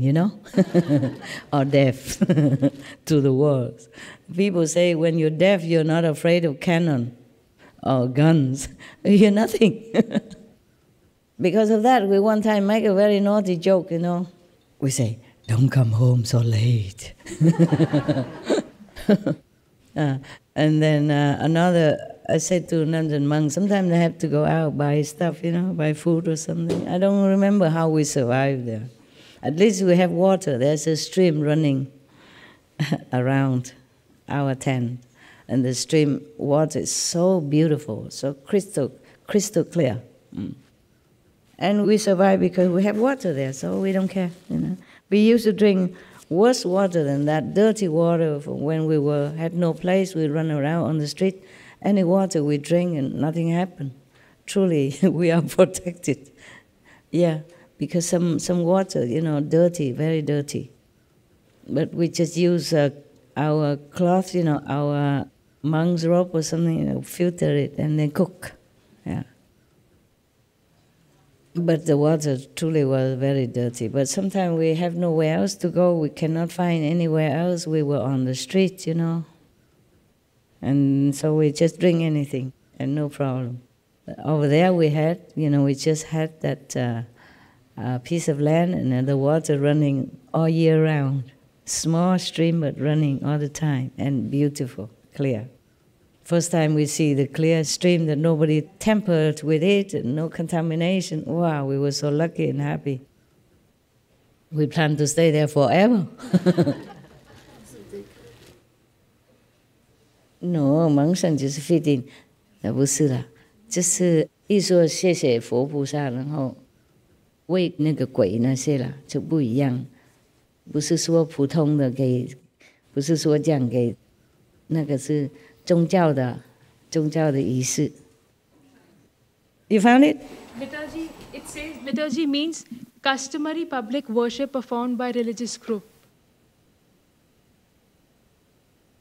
or deaf to the world. People say when you're deaf, you're not afraid of cannon or guns. You're nothing. Because of that, we one time make a very naughty joke, We say, don't come home so late. And then I said to nuns and monks, sometimes they have to go out, buy stuff, buy food or something. I don't remember how we survived there. At least we have water. There's a stream running around our tent. And the stream water is so beautiful, so crystal clear. And we survive because we have water there, so we don't care, We used to drink worse water than that, dirty water. When we had no place, we run around on the street. Any water we drink and nothing happened. Truly, we are protected. Yeah, because some water, dirty, very dirty. But we just use our cloth, our monk's robe or something, filter it and then cook. Yeah. But the water truly was very dirty. But sometimes we have nowhere else to go. We cannot find anywhere else. We were on the street, And so we just drink anything and no problem. Over there we had, we just had that piece of land and the water running all year round. Small stream but running all the time and beautiful, clear. First time we see the clear stream that nobody tampered with it, and no contamination. Wow, we were so lucky and happy. We plan to stay there forever. No, 蒙圣就是 fit in， 不是啦，就是一说谢谢佛菩萨，然后为那个鬼那些啦就不一样，不是说普通的给，不是说这样给，那个是宗教的仪式。You found it? Liturgy, it says liturgy means customary public worship performed by religious group.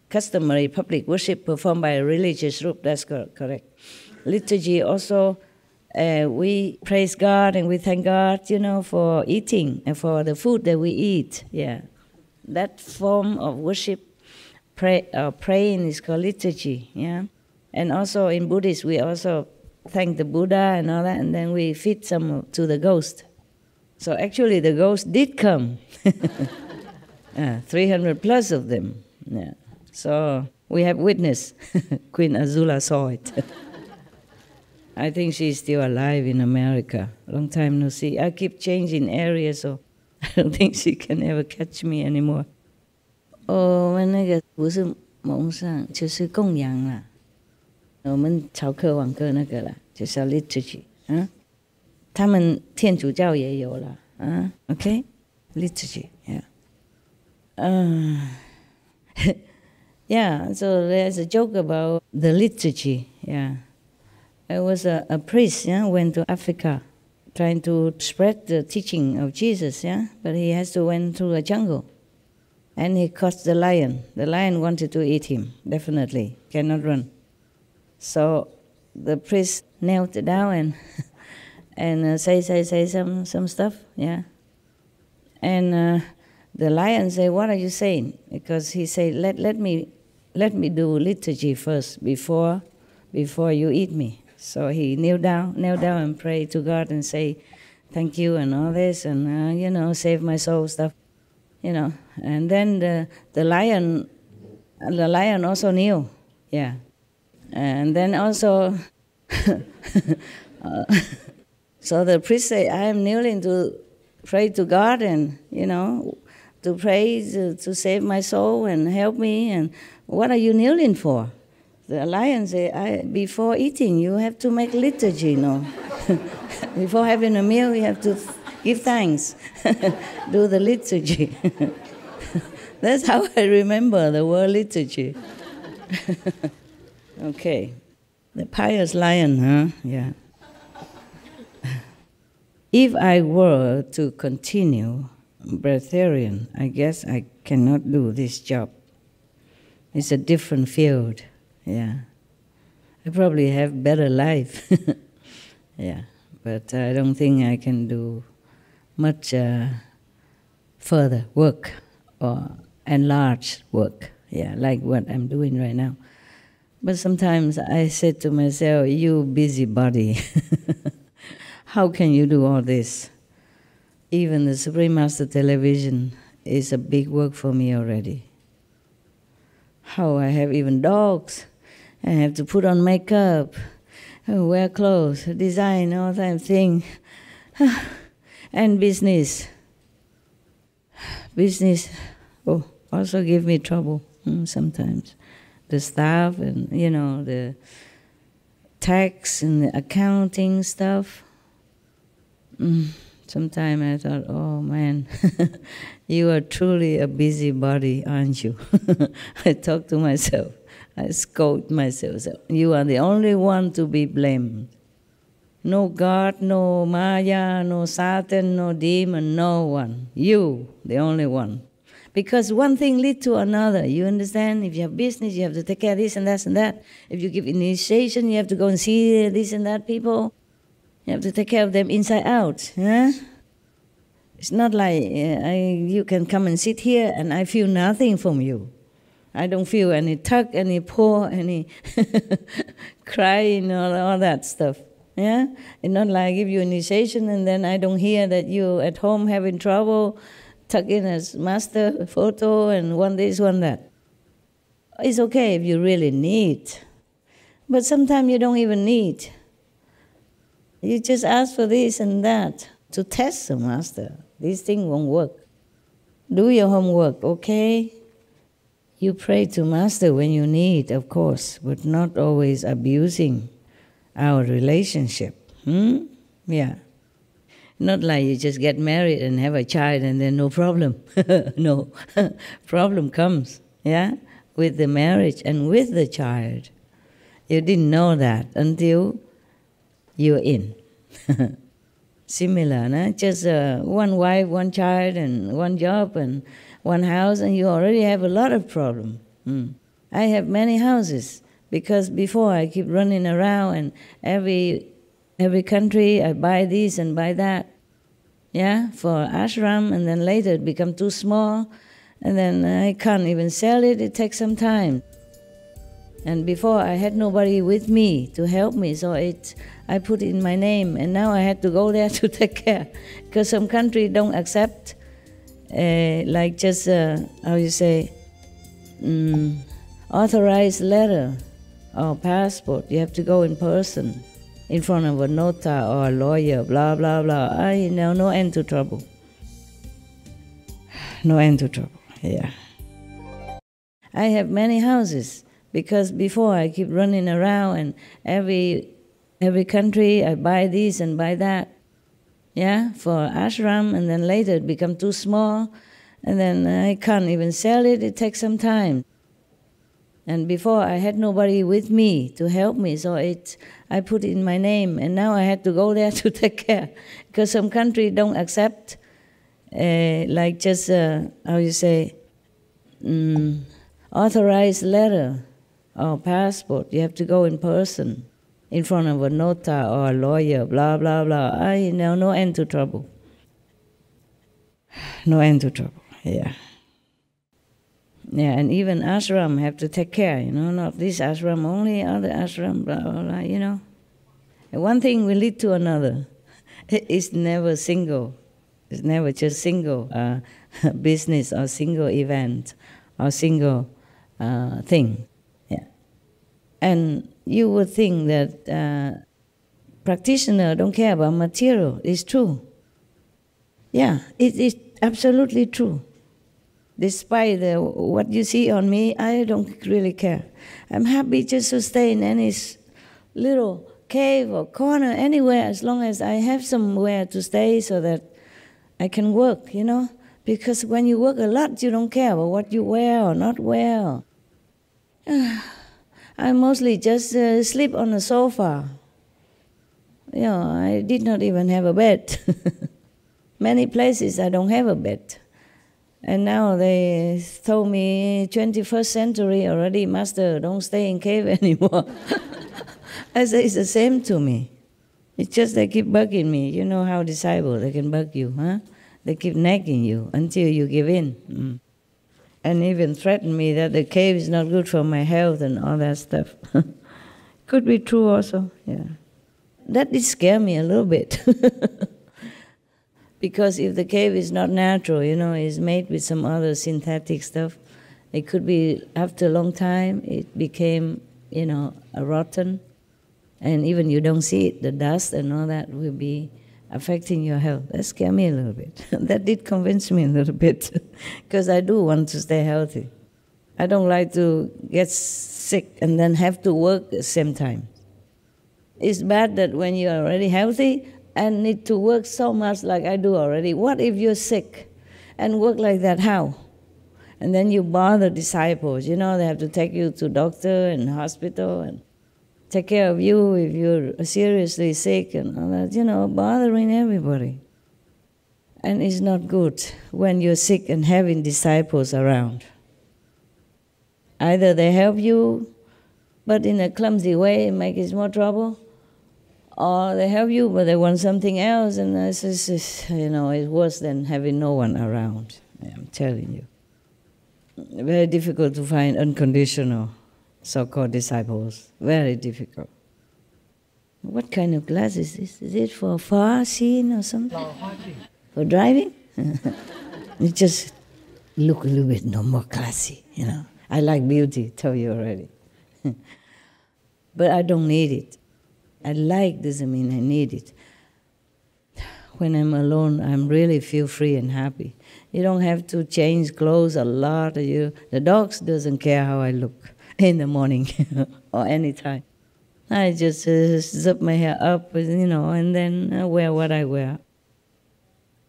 Customary public worship performed by a religious group, that's correct. Liturgy also, we praise God and we thank God, for eating and for the food that we eat. Yeah, that form of worship, praying is called liturgy. Yeah, and also in Buddhist we also thank the Buddha and all that, and then we feed some to the ghost. So actually the ghost did come, 300 plus of them. Yeah. So we have witness. Queen Azula saw it. I think she's still alive in America. Long time no see. I keep changing areas, so I don't think she can ever catch me anymore. 我们那个不是蒙上，就是供养啦。我们朝课晚课那个啦，就是 liturgy 啊。他们天主教也有啦啊。Okay, liturgy, yeah. Yeah, so there's a joke about the liturgy, yeah. There was a priest, went to Africa trying to spread the teaching of Jesus, yeah, but he has to went through a jungle. And he caught the lion. The lion wanted to eat him, definitely, cannot run. So the priest knelt down and say some stuff, yeah. And the lion said, "What are you saying?" Because he said, "Let me do liturgy first before you eat me." So he kneel down and pray to God and say, "Thank you," and all this, and save my soul stuff, And then the lion also kneel, yeah. And then also, so the priest say, "I am kneeling to pray to God and to pray to save my soul and help me. And what are you kneeling for?" The lion say, "Before eating, you have to make liturgy, Before having a meal, you have to give thanks, do the liturgy." That's how I remember the word liturgy. Okay, the pious lion, huh? Yeah. If I were to continue breatharian, I guess I cannot do this job. It's a different field, yeah. I probably have better life, yeah. But I don't think I can do much further work or enlarged work, yeah, like what I'm doing right now. But sometimes I say to myself, "You busybody, how can you do all this?" Even the Supreme Master Television is a big work for me already. How I have even dogs. I have to put on makeup, wear clothes, design, all that thing. And business. Business also give me trouble sometimes. The staff and, the tax and the accounting stuff. Sometimes I thought, oh man, you are truly a busybody, aren't you? I talk to myself. I scold myself. You are the only one to be blamed. No God, no Maya, no Satan, no demon, no one. You, the only one. Because one thing leads to another. You understand? If you have business, you have to take care of this and that and that. If you give initiation, you have to go and see this and that people. You have to take care of them inside out. Huh? It's not like you can come and sit here and I feel nothing from you. I don't feel any tug, any pull, any crying, all that stuff. Yeah? It's not like I give you initiation and then I don't hear that you at home having trouble, tuck in as master photo and one this, one that. It's okay if you really need But sometimes you don't even need. You just ask for this and that to test the master. These things won't work. Do your homework, okay? You pray to master when you need, of course, but not always abusing our relationship. Yeah. Not like you just get married and have a child and then no problem. No. Problem comes, yeah, with the marriage and with the child. You didn't know that until you're in. Similar, no? Just one wife, one child, and one job, and one house, and you already have a lot of problems. I have many houses, because before I keep running around, and every country I buy this and buy that, yeah, for ashram, and then later it become too small, and then I can't even sell it, it takes some time. And before I had nobody with me to help me, so I put it in my name, and now I had to go there to take care, because some country don't accept, like just, how you say, authorized letter or passport. You have to go in person, in front of a nota or a lawyer, blah, blah, blah. No end to trouble. No end to trouble, yeah. I have many houses, because before I keep running around, and every country I buy this and buy that, yeah, for ashram, and then later it become too small, and then I can't even sell it, it takes some time. And before I had nobody with me to help me, so I put it in my name, and now I had to go there to take care, because some country don't accept, like just, how you say, authorized letter or passport. You have to go in person, in front of a nota or a lawyer, blah, blah, blah. No end to trouble. No end to trouble, yeah. Yeah, and even ashram have to take care, not this ashram only, other ashram, blah, blah, blah, And one thing will lead to another. It's never single. It's never just single business or single event or single thing. Yeah. And you would think that practitioner don't care about material. It's true. Yeah, it is absolutely true. Despite what you see on me, I don't really care. I'm happy just to stay in any little cave or corner, anywhere, as long as I have somewhere to stay so that I can work, Because when you work a lot, you don't care about what you wear or not wear. I mostly just sleep on the sofa. I did not even have a bed. Many places I don't have a bed. And now they told me 21st century already, Master, don't stay in cave anymore. I say it's the same to me. It's just they keep bugging me. You know how disciples, they can bug you, huh? They keep nagging you until you give in. And even threaten me that the cave is not good for my health and all that stuff. Could be true also, yeah. That did scare me a little bit. Because if the cave is not natural, is made with some other synthetic stuff, it could be, after a long time, it became, rotten. And even you don't see it, the dust and all that will be affecting your health. That scared me a little bit. That did convince me a little bit, because I do want to stay healthy. I don't like to get sick and then have to work at the same time. It's bad that when you're already healthy and need to work so much like I do already, what if you're sick and work like that, how? And then you bother disciples, they have to take you to doctor and hospital and take care of you if you're seriously sick and all that, bothering everybody. And it's not good when you're sick and having disciples around. Either they help you, but in a clumsy way, make it more trouble, or they help you, but they want something else, and it's just, it's worse than having no one around. I'm telling you. Very difficult to find unconditional so-called disciples. Very difficult. What kind of glass is this? Is it for far seeing or something? For driving? It just look a little bit more classy, I like beauty, tell you already. But I don't need it. I like doesn't mean I need it. When I'm alone, I really feel free and happy. You don't have to change clothes a lot. The dogs doesn't care how I look in the morning or any time. I just zip my hair up, and then wear what I wear.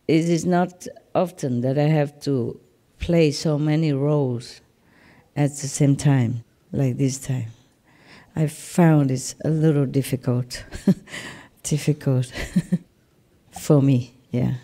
It is not often that I have to play so many roles at the same time, like this time. I found it's a little difficult, for me, yeah.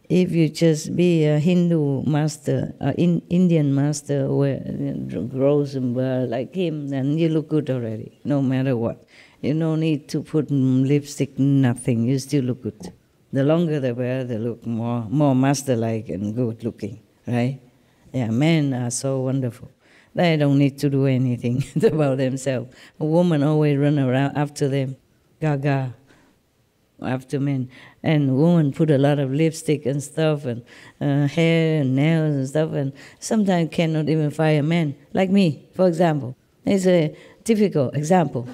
If you just be a Hindu master, Indian master, grows and wear like him, then you look good already, no matter what. You don't need to put lipstick, nothing, you still look good. The longer they wear, they look more master-like and good looking, right? Yeah, men are so wonderful. They don't need to do anything about themselves. A woman always run around after them, gaga, after men. And women put a lot of lipstick and stuff, and hair and nails and stuff, and sometimes cannot even find a man, like me, for example. It's a typical example.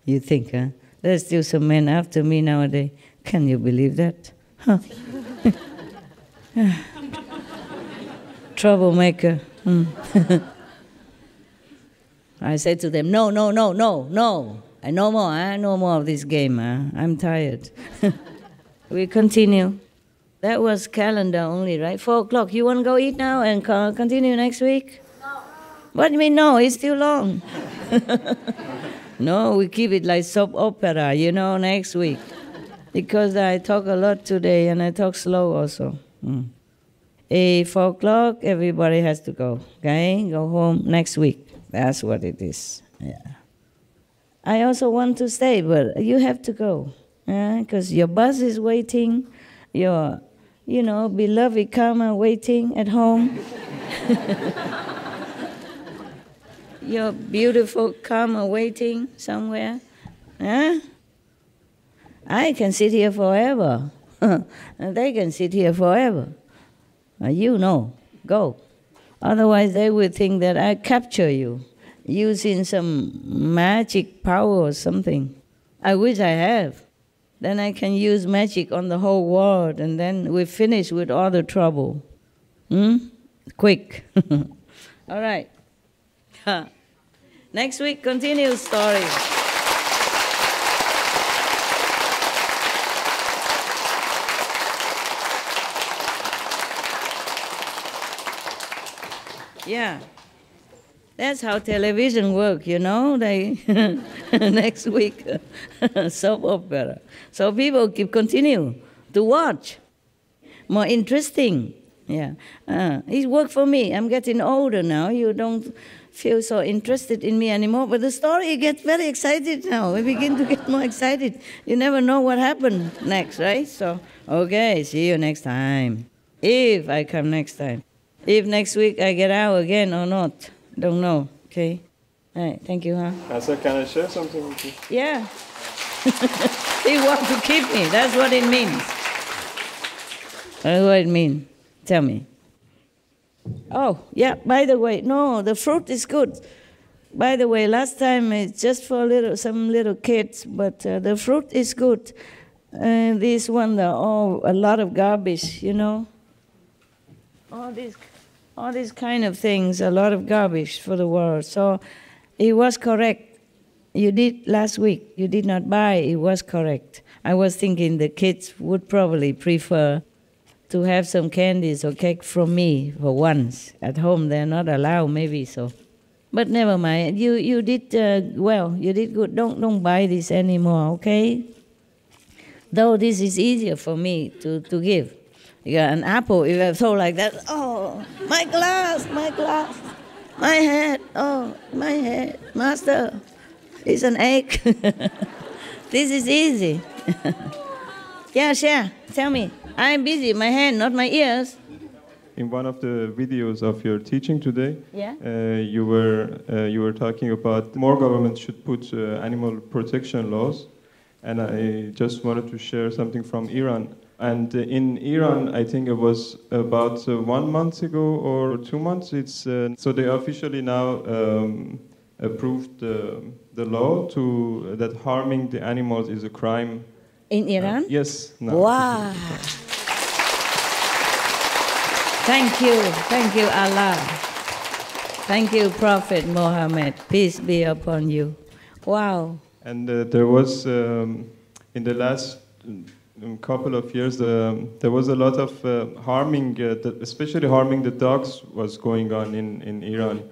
You think, huh? There's still some men after me nowadays. Can you believe that? Huh? Troublemaker. I said to them, no. I no more of this game. I'm tired. We continue. That was calendar only, right? 4 o'clock. You want to go eat now and continue next week? No. What do you mean no? It's still long. No, we keep it like soap opera, next week. Because I talk a lot today and I talk slow also. 4 o'clock, everybody has to go. Okay? Go home next week. That's what it is. Yeah. I also want to stay, but you have to go. Because your bus is waiting. Your, beloved karma waiting at home. Your beautiful karma waiting somewhere. I can sit here forever. And they can sit here forever. Go. Otherwise they will think that I capture you, using some magic power or something. I wish I have. Then I can use magic on the whole world, and then we finish with all the trouble. Quick. All right. Next week, continue story. Yeah. That's how television works, They next week, soap opera. So people continue to watch. More interesting. Yeah. It worked for me. I'm getting older now. You don't feel so interested in me anymore. But the story gets very excited now. We begin to get more excited. You never know what happened next, right? So, okay, see you next time. If I come next time. If next week I get out again or not. Don't know, okay? All right, thank you, huh? Master, can I share something with you? Yeah. He wants to keep me. That's what it means. That's what it means. Tell me. Oh, yeah, by the way, no, the fruit is good. By the way, last time it's just for some little kids, but the fruit is good. This one, a lot of garbage, All these kind of things, a lot of garbage for the world. So it was correct. You did last week. You did not buy. It was correct. I was thinking the kids would probably prefer to have some candies or cake from me for once. At home they're not allowed, maybe so. But never mind. You did well. You did good. Don't buy this anymore, okay? Though this is easier for me to give. You got an apple, if I throw like that, oh, my glass, my head, oh, my head, master, it's an egg. This is easy. Yeah, share, tell me. I'm busy, my hand, not my ears. In one of the videos of your teaching today, yeah? You were talking about more governments should put animal protection laws, and I just wanted to share something from Iran. And in Iran, I think it was about 1 month ago or 2 months. So they officially now approved the law that harming the animals is a crime. In Iran? Yes. No. Wow. Thank you, Allah. Thank you, Prophet Muhammad. Peace be upon you. Wow. And there was, in the last couple of years, there was a lot of harming, especially harming the dogs was going on in Iran.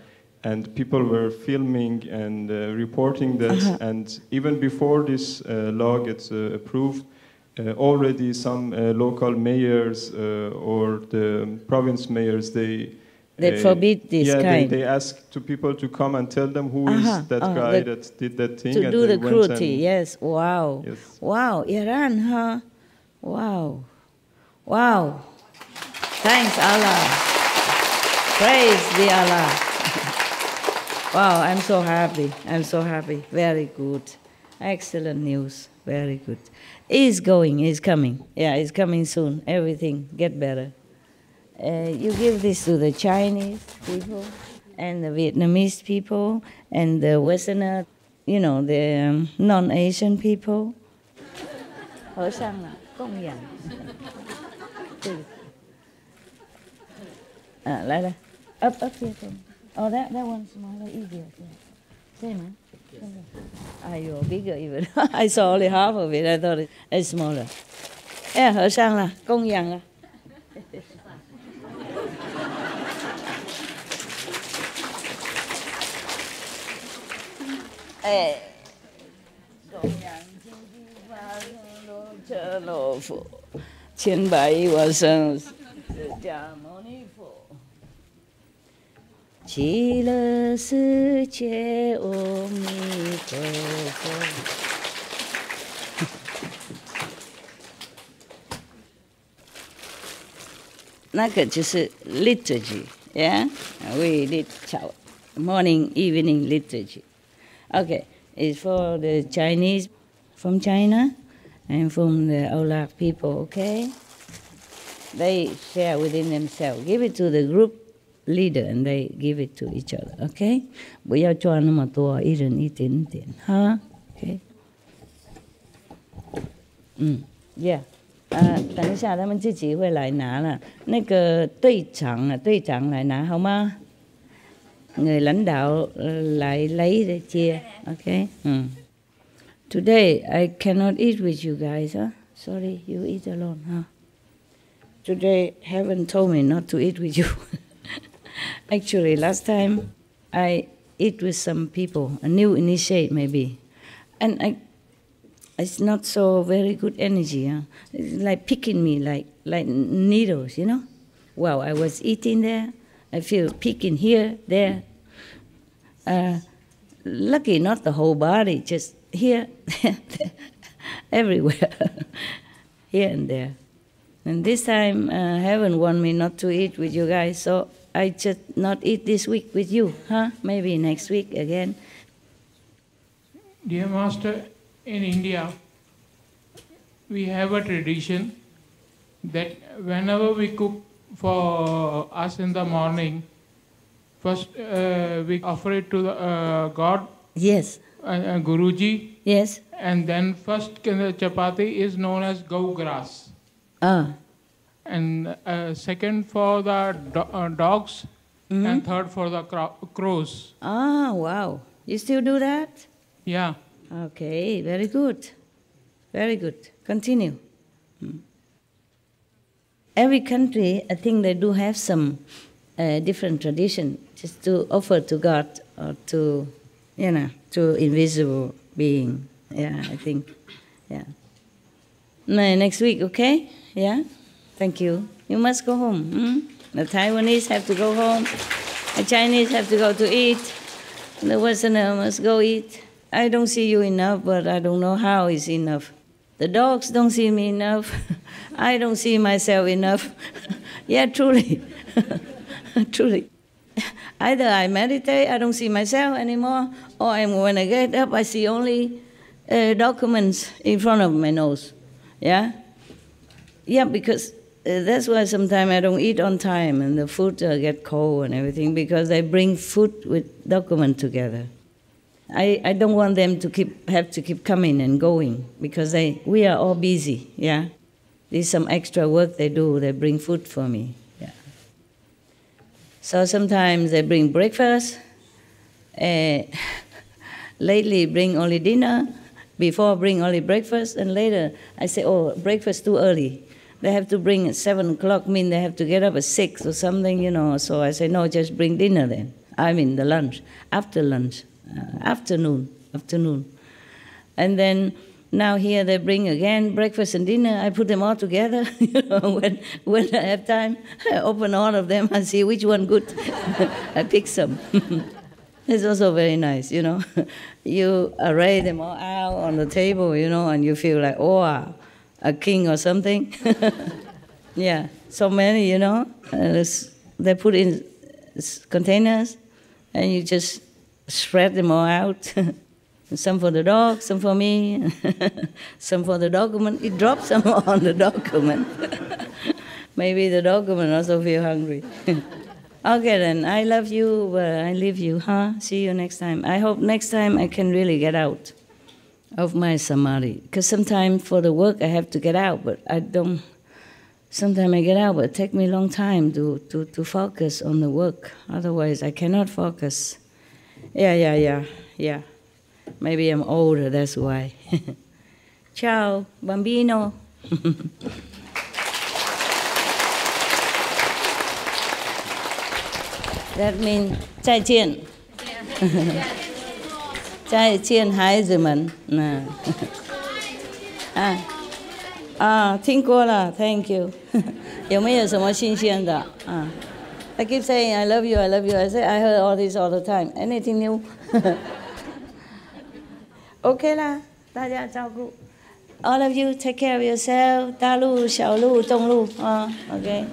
And people were filming and reporting that. And even before this law gets approved, already some local mayors or the province mayors, they forbid this kind. They ask to people to come and tell them who is that guy that did that thing. To and do they the went cruelty, yes. Wow. Yes. Wow, Iran, huh? Wow. Wow. Thanks, Allah. Praise be Allah. Wow, I'm so happy. I'm so happy. Very good. Excellent news. Very good. It's coming. Yeah, it's coming soon. Everything get better. You give this to the Chinese people and the Vietnamese people and the Westerner, the non-Asian people. Hở sang là công nhận. Lại đây. Up here. Oh, that one's smaller, easier. Same, huh? You're bigger even. I saw only half of it. I thought it's smaller. Yeah, hở sang là công nhận là.千百亿往生释迦牟尼佛，极乐世界阿弥陀佛。那个就是 liturgy, yeah? We did morning, evening liturgy. Okay, it's for the Chinese from China and from the Aulak people, okay? They share within themselves. Give it to the group leader and they give it to each other, okay? 不要赚那么多，一人一点点，哈 ？Okay. Yeah. 等一下他们自己会来拿了。那个队长来拿好吗？ Người lãnh đạo lại lấy để chia, okay? Today I cannot eat with you guys, huh? Sorry, you eat alone, huh? Today heaven told me not to eat with you. Actually, last time I eat with some people, a new initiate maybe, and it's not so very good energy, huh? It's like picking me like needles, you know? Well, I was eating there. I feel picking here, there. Lucky not the whole body, just here, everywhere, here and there. And this time, heaven want me not to eat with you guys, so I just not eat this week with you, huh? Maybe next week again. Dear Master, in India, we have a tradition that whenever we cook for us in the morning, first we offer it to the God. Yes. Guruji. Yes. And then first chapati is known as gau grass. And second for the dogs, and third for the crows. Ah, wow. You still do that? Yeah. Okay, very good. Very good. Continue. Every country, I think they do have some different tradition just to offer to God or to, to invisible being. Yeah, I think. Yeah. Next week, okay? Yeah? Thank you. You must go home. The Taiwanese have to go home. The Chinese have to go to eat. The Westerner must go eat. I don't see you enough, but I don't know how is enough. The dogs don't see me enough. I don't see myself enough. Yeah, truly. Truly. Either I meditate, I don't see myself anymore, or when I get up, I see only documents in front of my nose. Yeah? Yeah, because that's why sometimes I don't eat on time and the food get cold and everything, because they bring food with document together. I don't want them to have to keep coming and going, because we are all busy, yeah. There's some extra work they do, they bring food for me, yeah. So sometimes they bring breakfast, lately bring only dinner, before bring only breakfast, and later I say, oh, breakfast too early. They have to bring at 7 o'clock, mean they have to get up at 6 or something, you know. So I say, no, just bring dinner then. I mean the lunch, afternoon. And then now here they bring again breakfast and dinner. I put them all together, you know, when I have time. I open all of them and see which one good. I pick some. It's also very nice, you know. You array them all out on the table, you know, and you feel like, oh, a king or something. Yeah, so many, you know. They put in containers, and you just spread them all out. Some for the dog, some for me, some for the document. It drops some on the document. Maybe the document also feel hungry. Okay then, I love you, but I leave you, huh? See you next time. I hope next time I can really get out of my samadhi. Because sometimes for the work I have to get out, but I don't. Sometimes I get out, but it takes me a long time to focus on the work. Otherwise, I cannot focus. Yeah. Maybe I'm older, that's why. Ciao, bambino. That means 再见。再见，孩子们。听过了 ，Thank you 。有没有什么新鲜的？I keep saying I love you, I love you. I say I heard all this all the time. Anything new? OK 啦，大家照顾。All of you take care of yourself. 大路、小路、中路OK。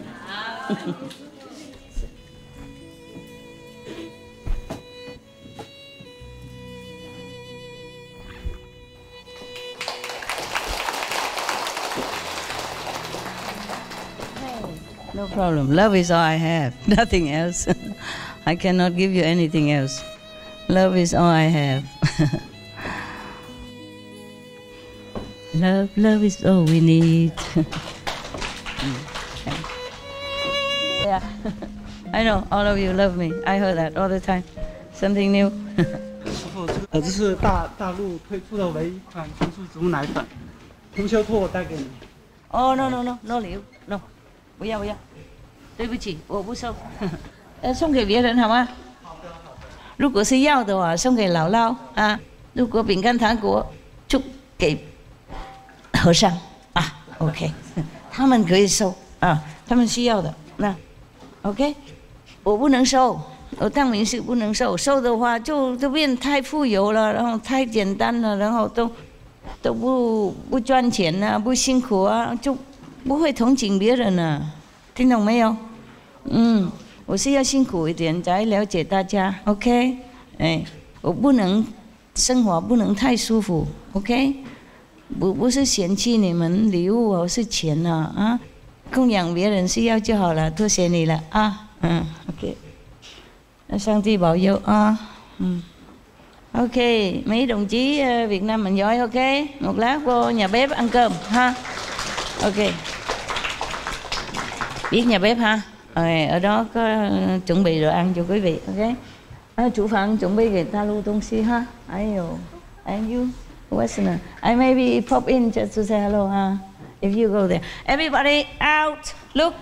No problem. Love is all I have. Nothing else. I cannot give you anything else. Love is all I have. Love is all we need. Yeah. I know all of you love me. I heard that all the time. Something new. 师傅，这是大陆推出的唯一一款纯素植物奶粉，红修托我带给你。Oh no礼物 no， 不要，对不起，我不收。送给别人好吗？如果是要的话，送给姥姥啊。如果饼干糖果，就给和尚OK， 他们可以收他们需要的那 OK， 我不能收。我当明是不能收，收的话就变太富有了，然后太简单了，然后都不赚钱啊，不辛苦啊，就不会同情别人了，听懂没有？我是要辛苦一点才了解大家 ，OK？ 我不能生活不能太舒服 ，OK？ 不是嫌弃你们礼物或是钱了供养别人需要就好了，多谢你了OK。上帝bảo佑OK, mấy đồng chí Việt Nam mình giỏi OK. Một lát vô nhà bếp ăn cơm ha. OK. Biết nhà bếp ha. Ở đó có chuẩn bị đồ ăn cho quý vị OK. Chủ phận chuẩn bị给大陆东西哈。And you, Westerner. I maybe pop in just to say hello ha. If you go there. Everybody out. Look.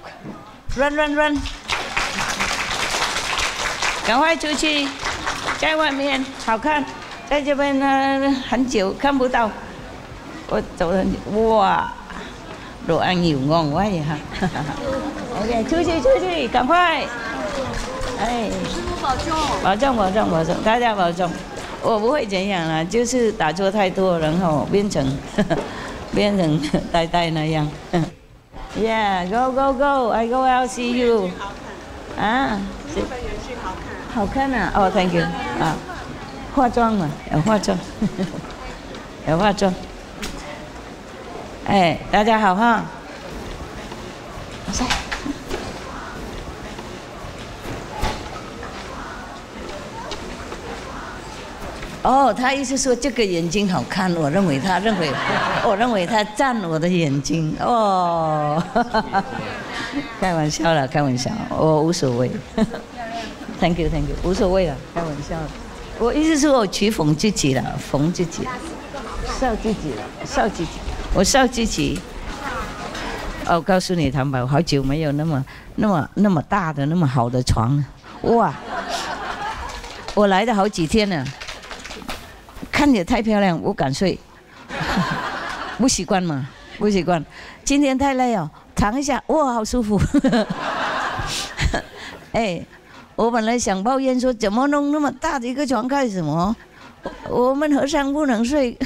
Run. 赶快出去，在外面好看，在这边很久看不到。我走很久，哇，đồ ăn nhiều ngon quá vậy ha. OK， 出去，赶快！师父保重，大家保重。我不会这样啦，就是打坐太多，然后变成呆那样。Yeah, go. I go out see you. 好看啊！哦 ，Thank you 化妆嘛，有化妆，有化妆。大家好哈。哦，他意思说这个眼睛好看，我认为他赞我的眼睛哦，开玩笑啦，开玩笑，我无所谓，Thank you， 无所谓了，开玩笑。我意思是我取讽自己了，讽自己，笑自己了，笑自己，我笑自己。哦，我告诉你，唐宝，好久没有那么大的那么好的床了，哇！我来了好几天了。看也太漂亮，不敢睡，不习惯嘛，不习惯。今天太累哦，躺一下，哇，好舒服。哎，我本来想抱怨说，怎么弄那么大的一个床干什么？我们和尚不能睡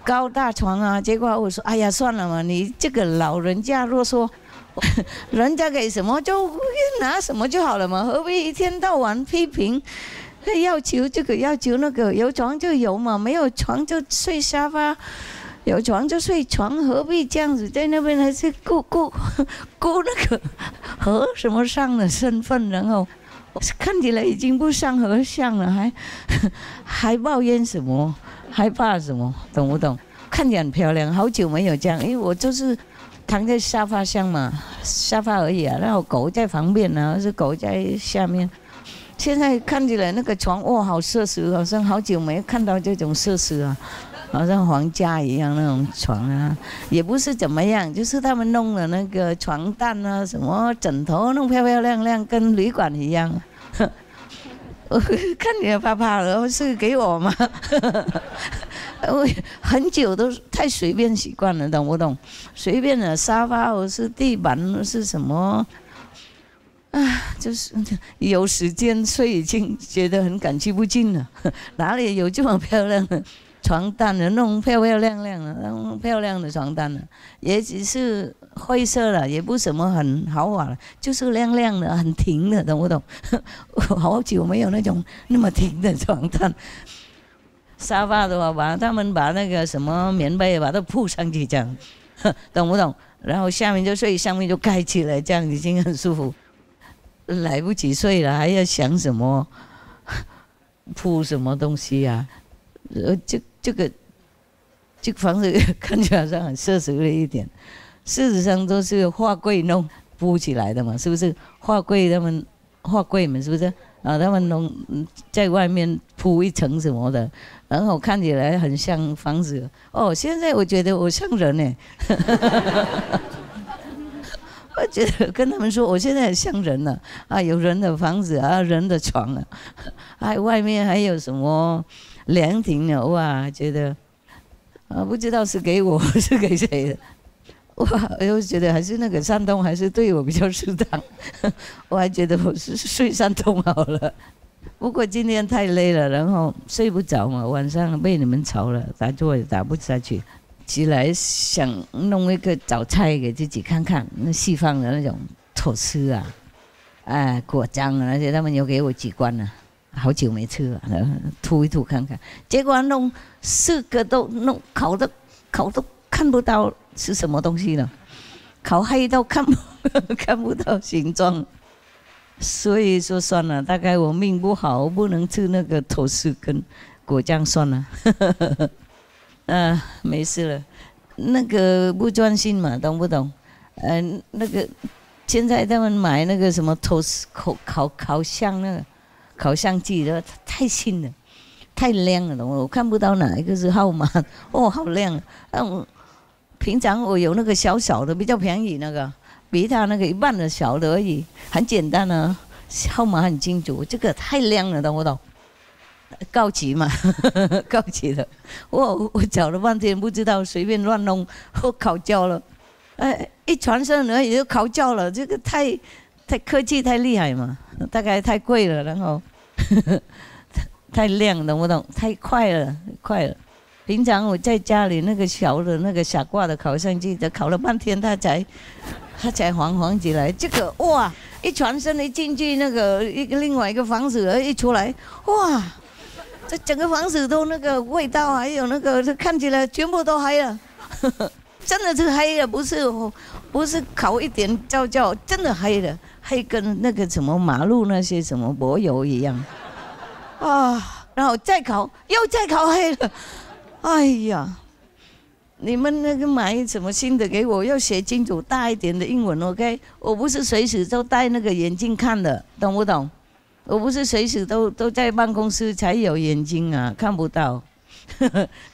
高大床啊。结果我说，哎呀，算了嘛，你这个老人家若说，人家给什么就拿什么就好了嘛，何必一天到晚批评？要求这个要求那个，有床就有嘛，没有床就睡沙发，有床就睡床，何必这样子？在那边还是顾那个和什么尚的身份，然后看起来已经不像和尚了，还抱怨什么，还怕什么？懂不懂？看起来很漂亮，好久没有这样，因为我就是躺在沙发上嘛，沙发而已啊，然后狗在旁边啊，是狗在下面。现在看起来那个床哇，好奢侈，好像好久没看到这种设施啊，好像皇家一样那种床啊，也不是怎么样，就是他们弄的那个床单啊，什么枕头弄漂漂亮亮，跟旅馆一样。我看起来怕怕的，是给我吗？我很久都太随便习惯了，懂不懂？随便的沙发或是地板或是什么。就是有时间睡已经觉得很感激不尽了，哪里有这么漂亮的床单的，弄漂漂亮亮的，弄漂亮的床单的，也只是灰色了，也不什么很豪华了，就是亮亮的，很挺的，懂不懂？我好久没有那种那么挺的床单。沙发的话，他们把那个什么棉被把它铺上去，这样，懂不懂？然后下面就睡，上面就盖起来，这样已经很舒服。来不及睡了，还要想什么铺什么东西啊？这个房子看起来好像很奢侈了一点，事实上都是画柜弄铺起来的嘛，是不是？画柜他们是不是？啊，他们弄在外面铺一层什么的，然后看起来很像房子。哦，现在我觉得我像人呢。我觉得跟他们说，我现在很像人了啊，有人的房子啊，人的床啊，还外面还有什么凉亭啊，哇，觉得啊，不知道是给我是给谁的，哇，我就觉得还是那个山东还是对我比较适当，我还觉得我是睡山东好了。不过今天太累了，然后睡不着嘛，晚上被你们吵了，打坐也打不下去。起来想弄一个早菜给自己看看，那西方的那种吐司啊，果酱啊，而且他们有给我几罐呢，好久没吃了，吐一吐看看。结果弄4个都弄烤都看不到是什么东西了，烤黑到看不到形状。所以说算了，大概我命不好，我不能吃那个吐司跟果酱，算了。没事了，那个不专心嘛，懂不懂？那个现在他们买那个什么烤箱那个烤箱机的太新了，太亮了，懂吗？我看不到哪一个是号码，哦，好亮。平常我有那个小小的，比较便宜那个，比它那个一半的小的而已，很简单啊，号码很清楚。这个太亮了，懂不懂？高级嘛，高级的。我找了半天，不知道随便乱弄，我烤焦了。一传声而已就烤焦了，这个太科技太厉害嘛，大概太贵了，然后太亮，懂不懂？太快了。平常我在家里那个小的那个傻瓜的烤箱机，烤了半天，它才黄起来。这个哇，一传声一进去那个另外一个房子一出来，哇！这整个房子都那个味道，还有那个看起来全部都黑了，真的是黑了，不是烤一点焦，真的黑了，黑跟那个什么马路那些什么柏油一样，啊！然后再考又再考黑了，哎呀！你们那个买什么新的给我，要写清楚大一点的英文 ，OK？ 我不是随时都戴那个眼镜看的，懂不懂？我不是随时都在办公室才有眼睛啊，看不到。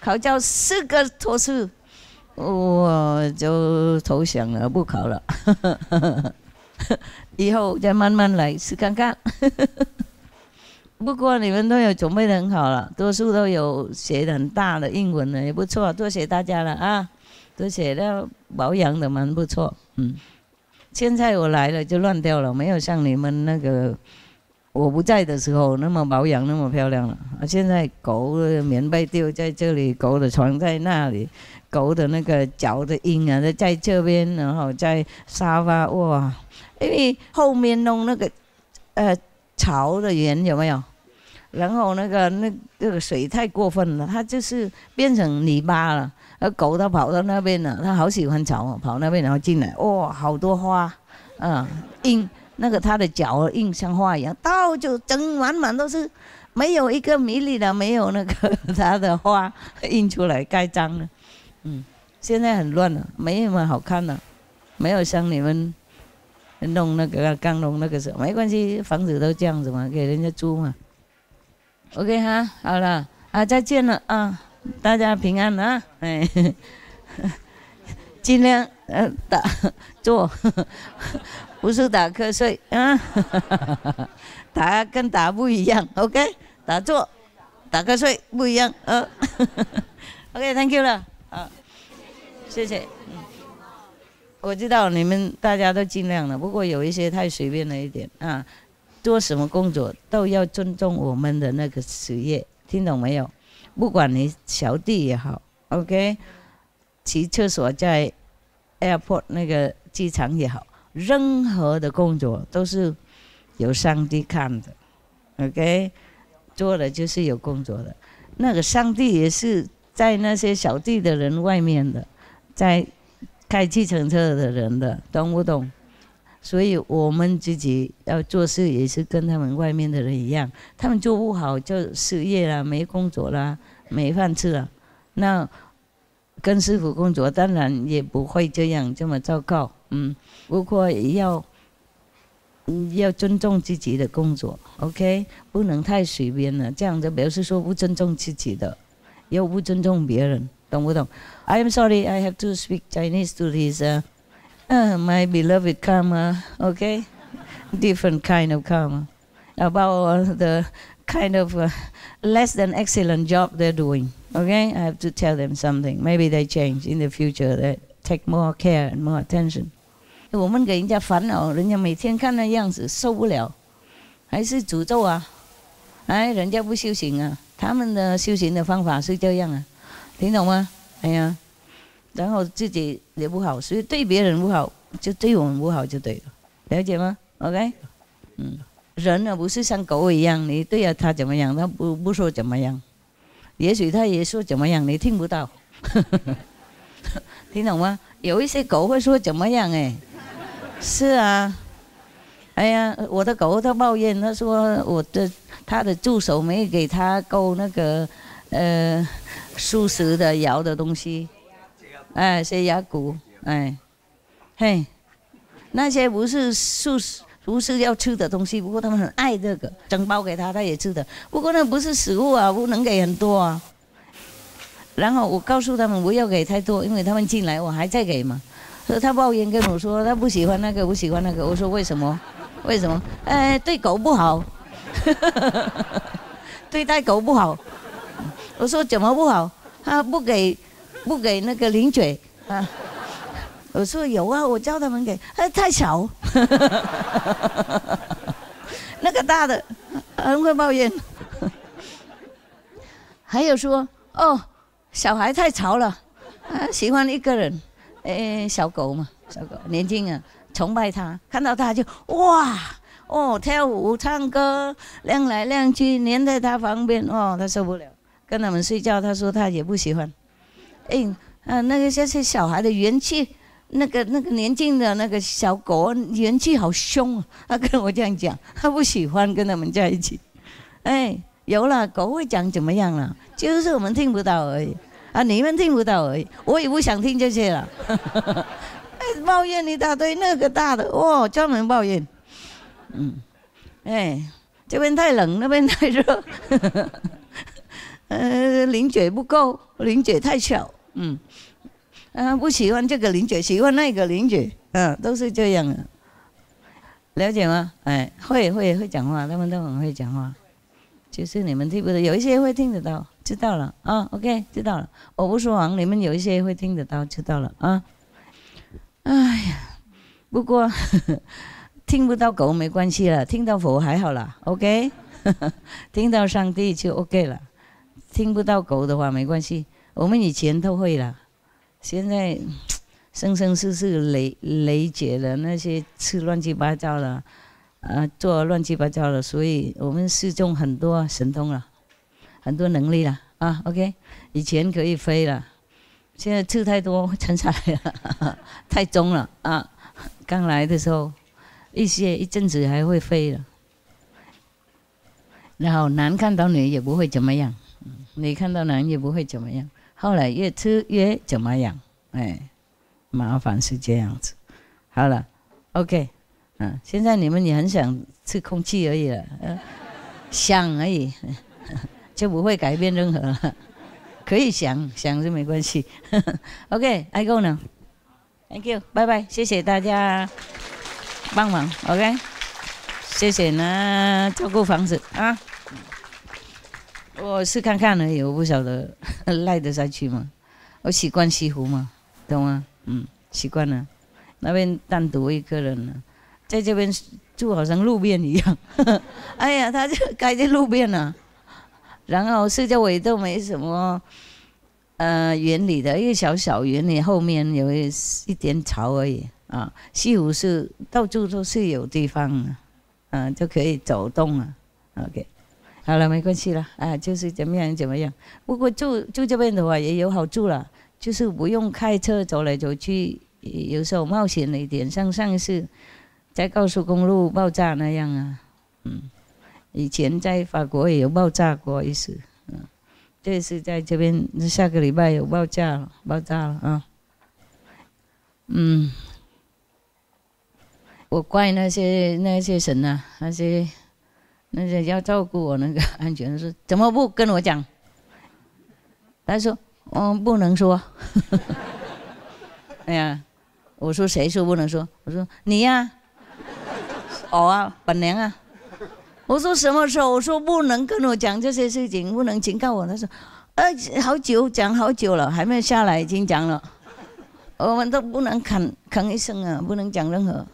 考教4个托次，我就投降了，不考了。以后再慢慢来试看看。不过你们都有准备得很好了，多数都有写很大的英文了，也不错，多谢大家了啊！都写的保养的蛮不错，现在我来了就乱掉了，没有像你们那个我不在的时候那么保养那么漂亮了。现在狗的棉被丢在这里，狗的床在那里，狗的那个脚的印啊在这边，然后在沙发哇，因为后面弄那个槽的圆有没有？然后那个水太过分了，它就是变成泥巴了。而狗它跑到那边了，它好喜欢草，跑那边然后进来，哇，好多花，印那个它的脚印像花一样，到就整满都是，没有一个米粒的，没有那个它的花印出来盖章了。现在很乱了，没那么好看了，没有像你们。弄那个刚弄那个时候没关系，房子都这样子嘛，给人家租嘛。OK 哈，好了啊，再见了啊，大家平安啊，哎，尽量坐，不是打瞌睡啊，打跟打不一样 ，OK， 打坐，打瞌睡不一样，OK，Thank you 了，啊，谢谢。我知道你们大家都尽量了，不过有一些太随便了一点啊。做什么工作都要尊重我们的那个职业，听懂没有？不管你小弟也好 ，OK， 骑厕所在 airport 那个机场也好，任何的工作都是有上帝看的 ，OK， 做的就是有工作的，那个上帝也是在那些小弟的人外面的，在。开计程车的人的，懂不懂？所以我们自己要做事也是跟他们外面的人一样，他们做不好就失业啦，没工作啦，没饭吃了。那跟师父工作当然也不会这么糟糕，不过也要尊重自己的工作 ，OK， 不能太随便了，这样就表示说不尊重自己的，又不尊重别人。懂不懂 ？I am sorry, I have to speak Chinese to this, my beloved karma, okay? Different kind of karma. About the kind of less than excellent job they're doing, okay? I have to tell them something. Maybe they change in the future, they take more care and more attention. 我们给人家烦恼，人家每天看那样子受不了，还是诅咒啊？哎，人家不修行啊，他们的修行的方法是这样啊。听懂吗？哎呀，然后自己也不好，所以对别人不好，就对我们不好就对了，了解吗 ？OK， 人呢不是像狗一样，你对他怎么样，他不说怎么样，也许他也说怎么样，你听不到，听懂吗？有一些狗会说怎么样，哎，是啊，哎呀，我的狗他抱怨，他说他的助手没给他够那个素食的摇的东西，哎，塞牙骨，哎，嘿，那些不是要吃的东西，不过他们很爱这个，整包给他，他也吃的。不过那不是食物啊，不能给很多啊。然后我告诉他们不要给太多，因为他们进来我还在给嘛。所以他抱怨跟我说他不喜欢那个，不喜欢那个。我说为什么？为什么？哎，对狗不好，对待狗不好。我说怎么不好？他不给那个零嘴啊。我说有啊，我教他们给，太小。那个大的很会抱怨。还有说哦，小孩太吵了，喜欢一个人，小狗嘛，小狗年轻啊，崇拜他，看到他就哇。哦，跳舞、唱歌，亮来亮去，黏在他旁边，哦，他受不了。跟他们睡觉，他说他也不喜欢。那个些小孩的元气，那个年轻的那个小狗元气好凶啊，他跟我这样讲，他不喜欢跟他们在一起。有了，狗会讲怎么样了？就是我们听不到而已啊，你们听不到而已。我也不想听这些了，抱怨一大堆，那个大的哦，专门抱怨。这边太冷，那边太热，零嘴不够，零嘴太小，不喜欢这个零嘴，喜欢那个零嘴，都是这样的，了解吗？会讲话，他们都很会讲话，就是你们听不到，有一些会听得到，知道了啊 ，OK， 知道了，我不说谎，你们有一些会听得到，知道了啊。哎呀，不过听不到狗没关系了，听到佛还好啦 ，OK， 听到上帝就 OK 了。听不到狗的话没关系，我们以前都会了，现在生生世世累劫了那些吃乱七八糟了，做乱七八糟了，所以我们示众很多神通了，很多能力了啊 ，OK， 以前可以飞了，现在吃太多沉下来了，太重了啊，刚来的时候。一阵子还会飞了，然后男看到女也不会怎么样，女看到男也不会怎么样。后来越吃越怎么样？麻烦是这样子。好了 ，OK， 现在你们也很想吃空气而已了，想而已，就不会改变任何了。可以想是没关系。OK，I go now，Thank you， 拜拜，谢谢大家。帮忙 ，OK， 谢谢呢，照顾房子啊。我是看看而已，我不晓得赖得下去吗？我习惯西湖嘛，懂吗？习惯了。那边单独一个人了，在这边住好像路边一样。哎呀，他就盖在路边了，然后四周围都没什么园里的一个小园里，后面有一点草而已。西湖是到处都是有地方就可以走动了。OK， 好了，没关系了就是怎么样。不过住这边的话也有好处了，就是不用开车走来走去，有时候冒险了一点，像上一次在高速公路爆炸那样啊。以前在法国也有爆炸过一次，这次在这边下个礼拜有爆炸了啊。我怪那些神啊，那些要照顾我那个安全的事，怎么不跟我讲？他说不能说。哎呀，我说谁说不能说？我说你呀，本娘啊。我说什么时候？我说不能跟我讲这些事情，不能警告我。他说好久讲好久了，还没下来已经讲了，我们都不能吭一声啊，不能讲任何。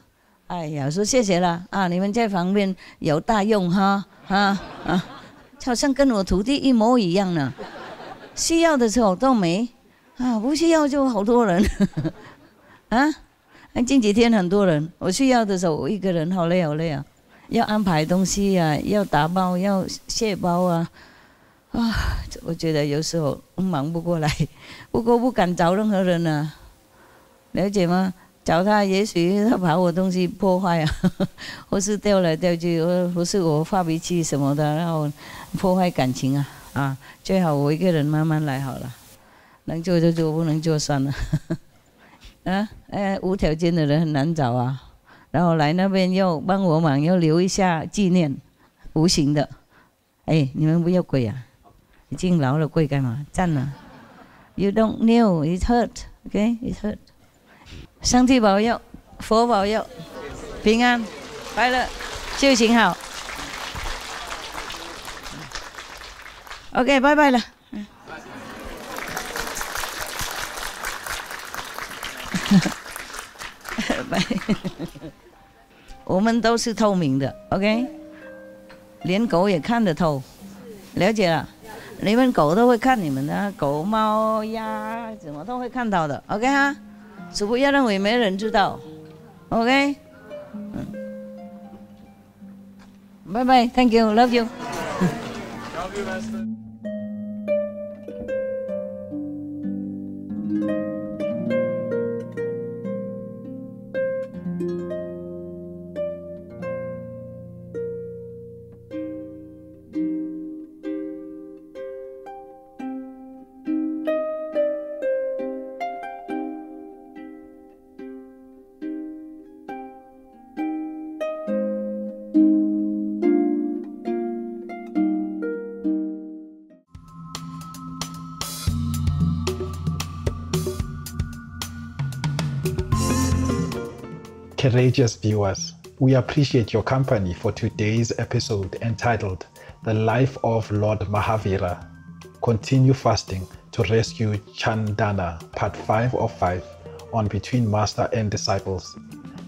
哎呀，说谢谢了你们在旁边有大用哈好像跟我徒弟一模一样呢。需要的时候都没不需要就好多人近几天很多人，我需要的时候我一个人好累啊，要安排东西要打包，要卸包我觉得有时候忙不过来，不过不敢找任何人了解吗？找他，也许他把我东西破坏或是掉来掉去，或是我发脾气什么的，然后破坏感情最好我一个人慢慢来好了，能做就做，不能做算了。无条件的人很难找然后来那边要帮我忙，要留一下纪念，无形的。你们不要跪已经老了跪干嘛？站了。You don't know, it hurt, okay? It hurt. 上帝保佑，佛保佑，平安快乐，修行好。OK， 拜拜了。拜。我们都是透明的 ，OK， 连狗也看得透，了解了。你们狗都会看你们的，狗、猫、鸭什么都会看到的 ，OK 只不要认为没人知道 ，OK， 拜拜 ，Thank you，Love you。Love you, Master。Courageous viewers, we appreciate your company for today's episode entitled The Life of Lord Mahavira. Continue fasting to rescue Chandana, part 5 of 5 on Between Master and Disciples.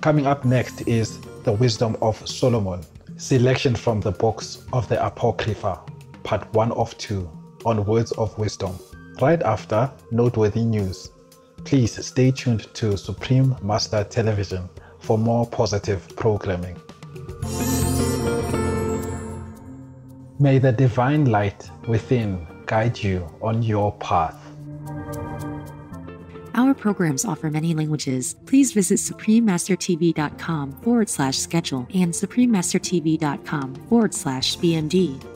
Coming up next is The Wisdom of Solomon, selection from the books of the Apocrypha, part 1 of 2 on Words of Wisdom. Right after noteworthy news. Please stay tuned to Supreme Master Television for more positive programming. May the divine light within guide you on your path. Our programs offer many languages. Please visit SupremeMasterTV.com/schedule and SupremeMasterTV.com/BMD.